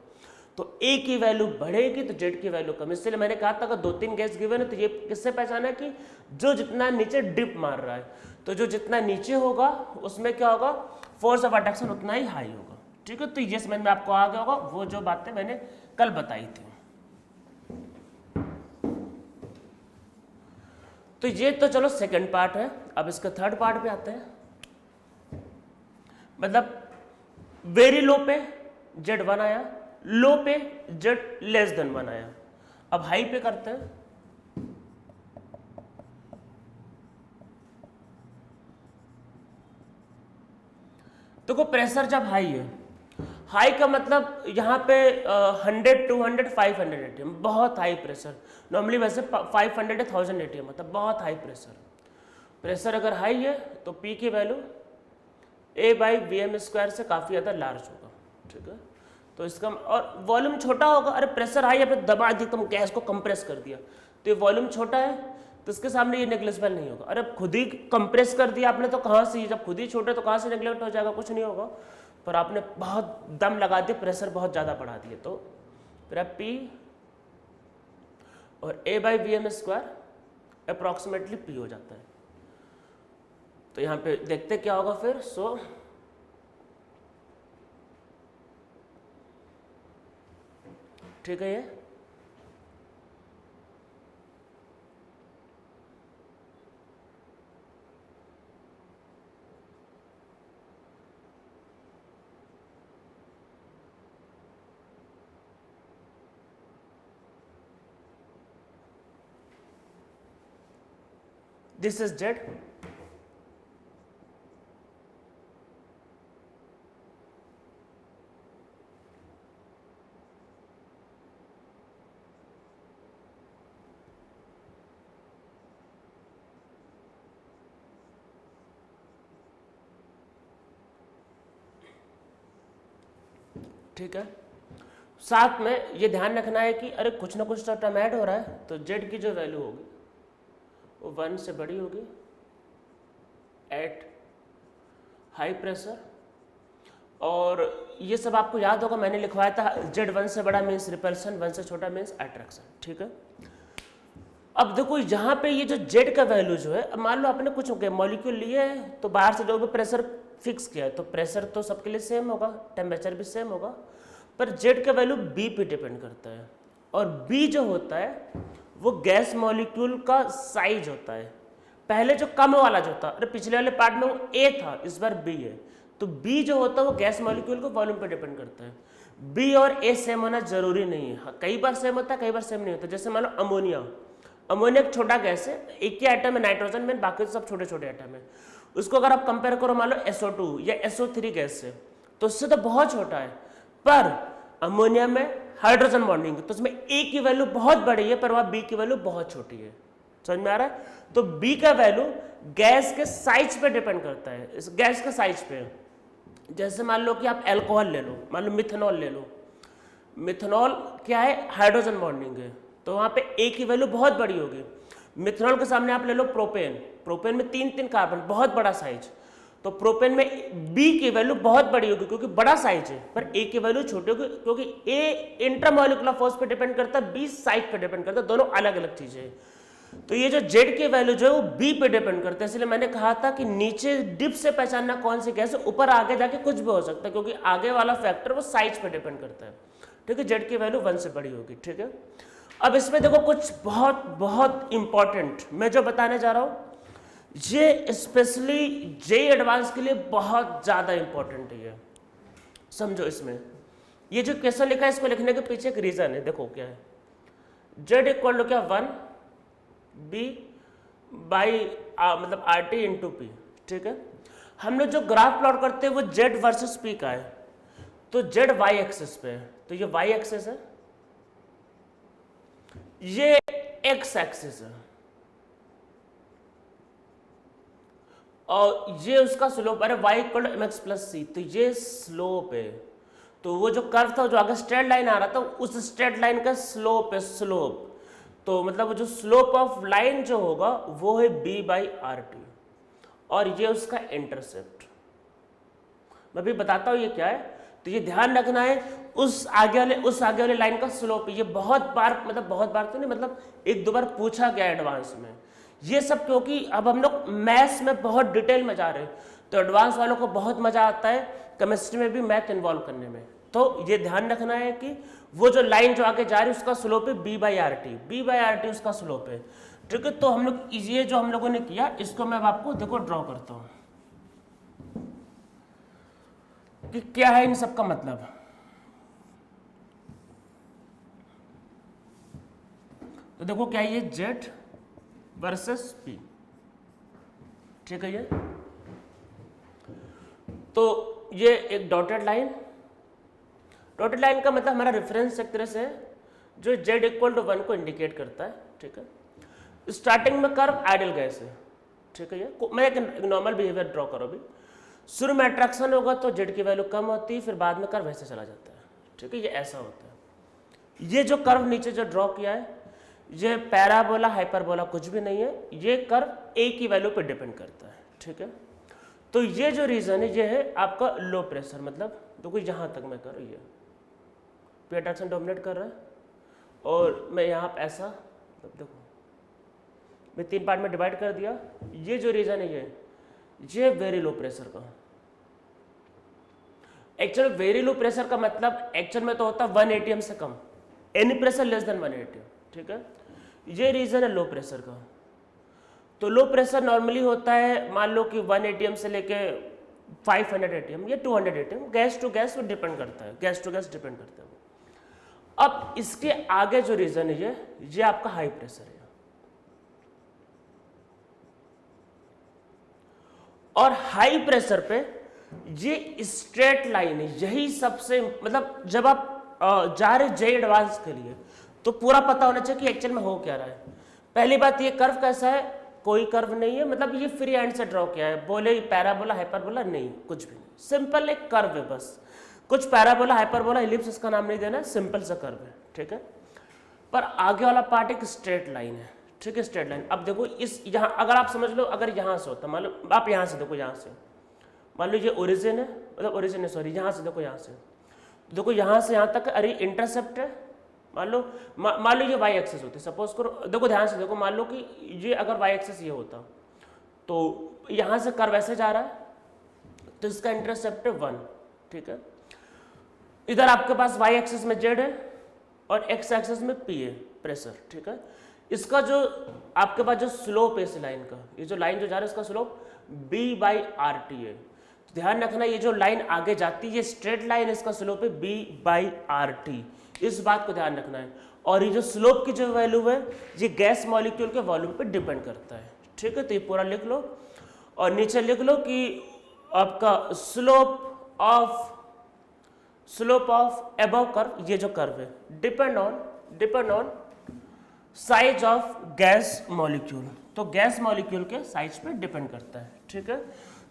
तो A की वैल्यू बढ़ेगी तो Z की वैल्यू कम। इसलिए मैंने कहा था अगर 2-3 गैस गिवन है तो ये किससे पहचाना है कि जो जितना नीचे डिप मार रहा है, तो जो जितना नीचे होगा उसमें क्या होगा, फोर्स ऑफ अट्रैक्शन उतना ही हाई होगा। ठीक है, तो ये समझ में आपको आ गया होगा वो जो बातें मैंने कल बताई थी। तो ये तो चलो सेकंड पार्ट है। अब इसका थर्ड पार्ट पे आते हैं। मतलब वेरी लो पे Z1 आया, लो पे Z<1 आया। अब हाई पे करते हैं। देखो प्रेशर जब हाई है, हाई का मतलब यहाँ पे 100, 200, 500 ATM, बहुत हाई प्रेशर। नॉर्मली वैसे 500 या 1000 ATM मतलब बहुत हाई प्रेशर। प्रेशर अगर हाई है तो P की वैल्यू A/VM² से काफ़ी ज़्यादा लार्ज होगा। ठीक है, तो इसका और वॉल्यूम छोटा होगा। अरे प्रेशर हाई, आपने दबा दी, तुम गैस को कंप्रेस कर दिया, तो ये वॉल्यूम छोटा है तो इसके सामने ये नेग्लेक्टेबल नहीं होगा। अरे खुद ही कंप्रेस कर दिया आपने तो कहाँ से, जब खुद ही छोटे तो कहाँ से नेग्लेक्ट हो जाएगा, कुछ नहीं होगा। पर आपने बहुत दम लगा दिया, प्रेशर बहुत ज़्यादा बढ़ा दिया, तो फिर आप P और A/VM² अप्रॉक्सीमेटली P हो जाता है। तो यहाँ पे देखते क्या होगा फिर। सो ठीक है, ये दिस इज Z। ठीक है, साथ में ये ध्यान रखना है कि अरे कुछ ना कुछ तो टर्म ऐड हो रहा है, तो Z की जो वैल्यू होगी वो 1 से बड़ी होगी एट हाई प्रेशर। और ये सब आपको याद होगा, मैंने लिखवाया था Z1 से बड़ा मीन्स रिपल्सन, 1 से छोटा मीन्स अट्रैक्शन। ठीक है, अब देखो यहाँ पे ये जो Z का वैल्यू जो है, अब मान लो आपने कुछ मॉलिक्यूल लिए है तो बाहर से जो भी प्रेशर फिक्स किया है, तो प्रेशर तो सबके लिए सेम होगा, टेम्परेचर भी सेम होगा, पर Z का वैल्यू B पे डिपेंड करता है। और B जो होता है वो गैस मॉलिक्यूल का साइज होता है। पहले जो कम वाला जो था, अरे पिछले वाले पार्ट में वो A था, इस बार B है, तो B जो होता है वो गैस मॉलिक्यूल को वॉल्यूम पे डिपेंड करता है। B और A सेम होना जरूरी नहीं है, हाँ, कई बार सेम होता है, कई बार सेम नहीं होता। जैसे मान लो अमोनिया, अमोनिया एक छोटा गैस है, एक ही आइटम है नाइट्रोजन में, बाकी सब छोटे छोटे आइटम है। उसको अगर आप कंपेयर करो मान लो SO2 या SO3 गैस से, तो उससे तो बहुत छोटा है। पर अमोनिया में हाइड्रोजन बॉन्डिंग, तो उसमें A की वैल्यू बहुत बड़ी है पर वहाँ B की वैल्यू बहुत छोटी है। समझ में आ रहा है? तो B का वैल्यू गैस के साइज पे डिपेंड करता है, इस गैस के साइज पे। जैसे मान लो कि आप अल्कोहल ले लो, मान लो मिथेनॉल ले लो, मिथेनॉल क्या है, हाइड्रोजन बॉन्डिंग है, तो वहाँ पे A की वैल्यू बहुत बड़ी होगी। मिथेनॉल के सामने आप ले लो प्रोपेन, प्रोपेन में 3 कार्बन, बहुत बड़ा साइज, तो प्रोपेन में B की वैल्यू बहुत बड़ी होगी क्योंकि बड़ा साइज है, पर A की वैल्यू छोटी होगी क्योंकि A इंट्रामोलिकुलर फोर्स पे डिपेंड करता है, B साइज पे डिपेंड करता है, दोनों अलग अलग चीजें हैं। तो ये जो Z की वैल्यू जो है वो B पे डिपेंड करता है। इसलिए मैंने कहा था कि नीचे डिप से पहचानना कौन सी गैस है, ऊपर आगे जाके कुछ भी हो सकता है, क्योंकि आगे वाला फैक्टर वो साइज पे डिपेंड करता है। ठीक है, Z की वैल्यू 1 से बड़ी होगी। ठीक है, अब इसमें देखो कुछ बहुत बहुत इंपॉर्टेंट मैं जो बताने जा रहा हूं, ये स्पेशली JEE एडवांस के लिए बहुत ज्यादा इंपॉर्टेंट है। समझो, इसमें ये जो क्वेश्चन लिखा है इसको लिखने के पीछे एक रीजन है। देखो क्या है, Z इक्वल टू क्या 1 B बाई मतलब RT इंटू P। ठीक है, हम लोग जो ग्राफ प्लॉट करते हैं वो Z वर्सेस P का है, तो Z Y एक्सिस पे है, तो ये Y एक्सिस है, ये X एक्सिस है, और ये उसका स्लोप, अरे y equal to mx plus C, तो ये स्लोप है। तो वो जो कर्व था जो आगे स्ट्रेट लाइन आ रहा था उस स्ट्रेट लाइन का स्लोप है, स्लोप। तो मतलब वो जो स्लोप ऑफ लाइन जो होगा वो है B/RT, और ये उसका इंटरसेप्ट। मैं भी बताता हूँ ये क्या है, तो ये ध्यान रखना है, उस आगे वाले लाइन का स्लोप। ये बहुत बार, मतलब बहुत बार तो नहीं, मतलब 1-2 बार पूछा गया एडवांस में। ये सब क्योंकि अब हम लोग मैथ्स में बहुत डिटेल में जा रहे हैं, तो एडवांस वालों को बहुत मजा आता है केमिस्ट्री में भी मैथ इन्वॉल्व करने में। तो ये ध्यान रखना है कि वो जो लाइन जो आगे जा रही है उसका स्लोप है b by R T, b by R T उसका स्लोप है, ठीक है। तो हम लोग ये जो हम लोगों ने किया इसको मैं अब आपको देखो ड्रॉ करता हूं कि क्या है इन सब का मतलब। तो देखो क्या है, ये जेड वर्सेस पी, ठीक है। ये तो ये एक डॉटेड लाइन, डॉटेड लाइन का मतलब हमारा रेफरेंस एक तरह से जो जेड इक्वल टू 1 को इंडिकेट करता है, ठीक है। स्टार्टिंग में कर्व आइडियल गैस है, ठीक है। ये मैं एक नॉर्मल बिहेवियर ड्रॉ करो अभी, शुरू में अट्रैक्शन होगा तो जेड की वैल्यू कम होती है, फिर बाद में कर्व ऐसे चला जाता है, ठीक है। ये ऐसा होता है। ये जो कर्व नीचे जो ड्रॉ किया है ये पैराबोला हाइपरबोला कुछ भी नहीं है, ये कर्व ए की वैल्यू पे डिपेंड करता है, ठीक है। तो ये जो रीजन है ये है आपका लो प्रेशर, मतलब देखो यहां तक मैं कर रही है पी अट्रैक्शन डोमिनेट कर रहा है और मैं यहाँ पे ऐसा देखो मैं 3 पार्ट में डिवाइड कर दिया। ये जो रीजन है ये वेरी लो प्रेशर का, एक्चुअल वेरी लो प्रेशर का मतलब एक्चुअल में तो होता है 1 atm से कम, any pressure less than 1 atm, ठीक है। ये रीजन है लो प्रेशर का। तो लो प्रेशर नॉर्मली होता है मान लो कि 1 atm से लेके 500 atm या 200 atm, गैस टू गैस वो डिपेंड करता है, गैस टू गैस डिपेंड करता है। अब इसके आगे जो रीजन है ये आपका हाई प्रेशर है, और हाई प्रेशर पे ये स्ट्रेट लाइन है, यही सबसे मतलब जब आप जा रहे जे एडवांस के लिए तो पूरा पता होना चाहिए कि एक्चुअल में हो क्या रहा है। पहली बात ये कर्व कैसा है, कोई कर्व नहीं है, मतलब ये फ्री हैंड से ड्रॉ किया है, बोले पैराबोला हाइपरबोला नहीं, कुछ भी नहीं, सिंपल एक कर्व है बस। कुछ पैराबोला हाइपरबोला इलिप्स इसका नाम नहीं देना, सिंपल सा कर्व है, ठीक है। पर आगे वाला पार्ट एक स्ट्रेट लाइन है, ठीक है, स्ट्रेट लाइन। अब देखो इस यहाँ अगर आप समझ लो, अगर यहाँ से होता मान लो आप यहाँ से देखो, यहाँ से मान लो ये ओरिजिन है, मतलब ओरिजिन है सॉरी, यहाँ से देखो, यहाँ से देखो, यहाँ से यहाँ तक अरे इंटरसेप्ट है, मान लो ये वाई एक्सेस होती है, सपोज करो, देखो ध्यान से देखो, मान लो कि ये अगर वाई एक्सेस ये होता तो यहाँ से कर्व ऐसे जा रहा है तो इसका इंटरसेप्ट है 1, ठीक है। इधर आपके पास वाई एक्सेस में जेड है और एक्स एक्सेस में पी है प्रेशर, ठीक है। इसका जो आपके पास जो स्लोप है इस लाइन का, ये जो लाइन जो जा रहा है इसका slope b by R T है। तो ध्यान रखना ये जो लाइन आगे जाती है ये स्ट्रेट लाइन, इसका स्लोप है बी बाई आर टी, इस बात को ध्यान रखना है। और ये जो स्लोप की जो वैल्यू है ये गैस मॉलिक्यूल के वॉल्यूम पे डिपेंड करता है, ठीक है। तो ये पूरा लिख लो और नीचे लिख लो कि आपका स्लोप ऑफ अबव कर्व, ये जो कर्व है depend on size of gas molecule, तो गैस मॉलिक्यूल के साइज पे डिपेंड करता है, ठीक है।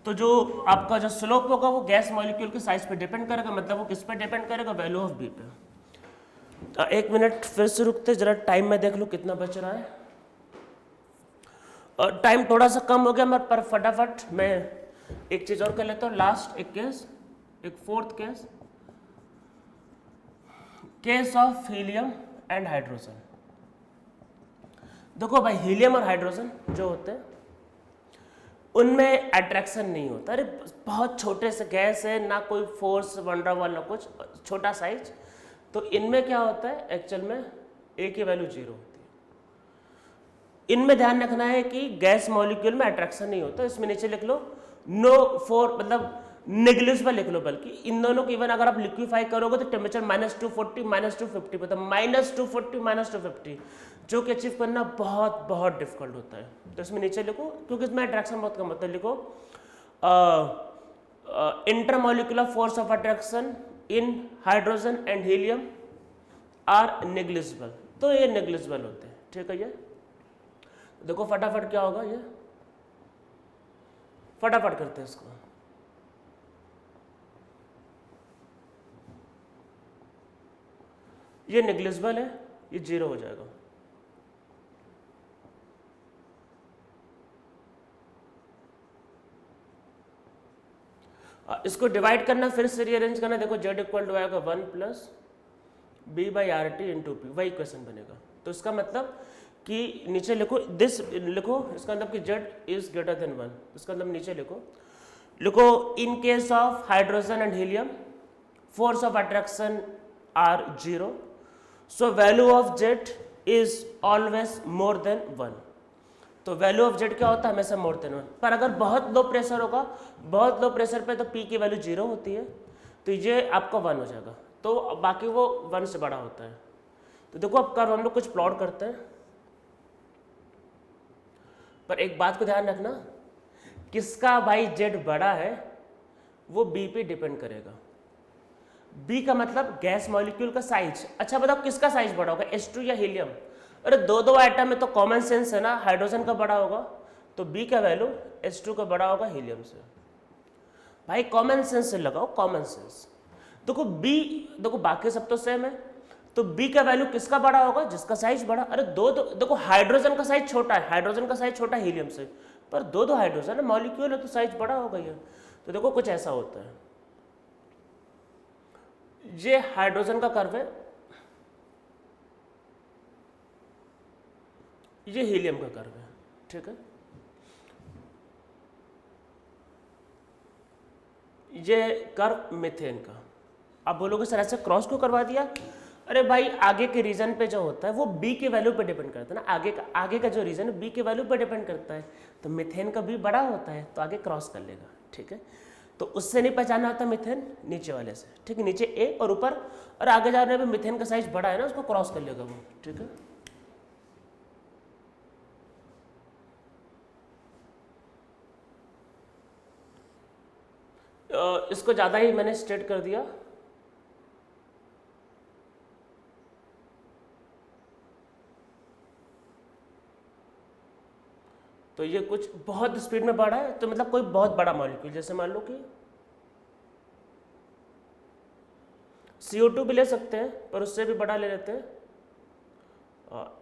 तो जो आपका जो स्लोप होगा वो गैस मॉलिक्यूल के साइज पे डिपेंड करेगा, मतलब वो किस पे डिपेंड करेगा, वैल्यू ऑफ बी पे। तो 1 मिनट फिर से रुकते, जरा टाइम में देख लो कितना बच रहा है, और टाइम थोड़ा सा कम हो गया पर फटाफट मैं एक चीज और कर लेता हूँ। लास्ट एक केस, एक fourth case of helium and hydrogen. देखो भाई हीलियम और हाइड्रोजन जो होते हैं उनमें अट्रैक्शन नहीं होता, अरे बहुत छोटे से गैस है, ना कोई फोर्स वंडरवॉल ना कुछ, छोटा साइज। तो इनमें क्या होता है एक्चुअल में ए की वैल्यू 0 होती है। इनमें ध्यान रखना है कि गैस मॉलिक्यूल में अट्रैक्शन नहीं होता, इसमें नीचे लिख लो नो फॉर, मतलब नेग्लिजिबल लिख लो, बल्कि इन दोनों को इवन अगर आप लिक्विफाई करोगे तो टेम्परेचर -240 -250, मतलब -240 -250 जो कि अचीव करना बहुत बहुत डिफिकल्ट होता है। तो इसमें नीचे लिखो, क्योंकि इसमें अट्रैक्शन बहुत कम होता है, लिखो intermolecular force of attraction in hydrogen and helium are negligible. तो ये नेग्लिजिबल होते हैं, ठीक है। ये देखो फटाफट क्या होगा, ये फटाफट करते हैं इसको। ये नेग्लिजिबल है, ये 0 हो जाएगा। इसको डिवाइड करना, फिर से रीअरेंज करना, देखो z इक्वल टू आएगा 1 + b/rt × p, वही इक्वेशन बनेगा। तो इसका मतलब कि नीचे लिखो दिस, लिखो इसका मतलब कि z इज ग्रेटर देन 1, इसका मतलब नीचे लिखो in case of hydrogen and helium force of attraction are 0, so value of z is always more than 1। तो वैल्यू ऑफ z क्या होता है? हमेशा मोर देन 1। पर अगर बहुत लो प्रेशर होगा, बहुत लो प्रेशर पे तो p की वैल्यू 0 होती है, तो ये आपका 1 हो जाएगा, तो बाकी वो 1 से बड़ा होता है। तो देखो अब कर्व हम लोग कुछ प्लॉट करते हैं, पर एक बात को ध्यान रखना, किसका भाई z बड़ा है वो b पे डिपेंड करेगा। b का मतलब गैस मॉलिक्यूल का साइज। अच्छा बताओ किसका साइज बड़ा होगा, H2 या हीलियम? अरे दो आइटम में तो कॉमन सेंस है ना, हाइड्रोजन का बड़ा होगा तो b का वैल्यू H2 का बड़ा होगा हीलियम से। भाई कॉमन सेंस से लगाओ, कॉमन सेंस। देखो b, देखो बाकी सब तो सेम है, तो b का वैल्यू किसका बड़ा होगा? जिसका साइज बड़ा। अरे देखो हाइड्रोजन का साइज छोटा है, हाइड्रोजन का साइज छोटा है हीलियम से, पर दो हाइड्रोजन है, मॉलिक्यूल है, तो साइज बड़ा होगा ये। तो देखो कुछ ऐसा होता है, ये हाइड्रोजन का कर्व है, ये हीलियम का कर्व है, ठीक है। ये कर्व मीथेन का। आप बोलोगे सर ऐसे क्रॉस क्यों करवा दिया? अरे भाई आगे के रीजन पे जो होता है वो b के वैल्यू पे डिपेंड करता है ना, आगे का जो रीजन है b के वैल्यू पे डिपेंड करता है, तो मीथेन का b बड़ा होता है तो आगे क्रॉस कर लेगा, ठीक है। तो उससे नहीं पहचाना होता मीथेन, नीचे वाले से, ठीक है, नीचे a और ऊपर, और आगे जाने में मीथेन का साइज बड़ा है ना, उसको क्रॉस कर लेगा वो, ठीक है। इसको ज़्यादा ही मैंने स्ट्रेट कर दिया, तो ये कुछ बहुत स्पीड में बढ़ा है, तो मतलब कोई बहुत बड़ा मॉलिक्यूल, जैसे मान लो कि CO2 भी ले सकते हैं, पर उससे भी बड़ा ले लेते हैं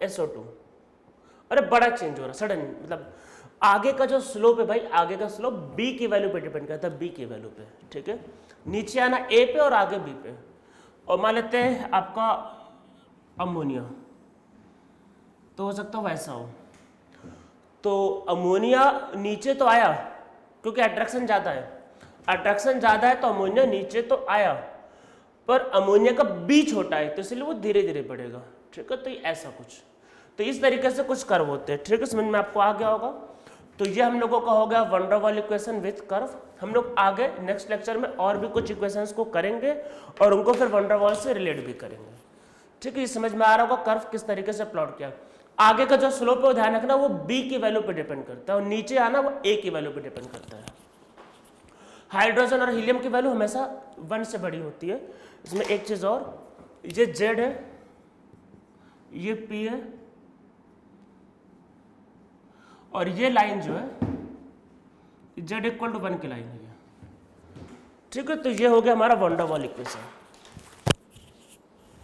SO2। अरे बड़ा चेंज हो रहा सडन, मतलब आगे का जो स्लोप है भाई, आगे का स्लोप b की वैल्यू पे डिपेंड करता है, b की वैल्यू पे, ठीक है। नीचे आना a पे और आगे b पे। और मान लेते हैं आपका अमोनिया, तो हो सकता है वैसा हो, तो अमोनिया नीचे तो आया क्योंकि अट्रैक्शन ज़्यादा है, अट्रैक्शन ज़्यादा है तो अमोनिया नीचे तो आया, पर अमोनिया का b छोटा है तो इसलिए वो धीरे धीरे बढ़ेगा, ठीक है। तो ऐसा कुछ, तो इस तरीके से कुछ कर्व होते हैं, ठीक है, समझ में आपको आ गया होगा। तो ये हम लोगों का हो गया van der Waals equation with curve. हम लोग आगे नेक्स्ट लेक्चर में और भी कुछ इक्वेशंस को करेंगे और उनको फिर वैन डर वाल से रिलेट भी करेंगे, ठीक है। समझ में आ रहा होगा कर्व किस तरीके से प्लॉट किया। आगे का जो स्लोप है वो ध्यान रखना, वो b की वैल्यू पे डिपेंड करता है, और नीचे आना वो a की वैल्यू पे डिपेंड करता है। हाइड्रोजन और हीलियम की वैल्यू हमेशा 1 से बड़ी होती है। इसमें एक चीज और, ये z है, ये p है, और ये लाइन जो है z = 1 की लाइन है, ठीक है। तो ये हो गया हमारा वैन डर वाल इक्वेशन।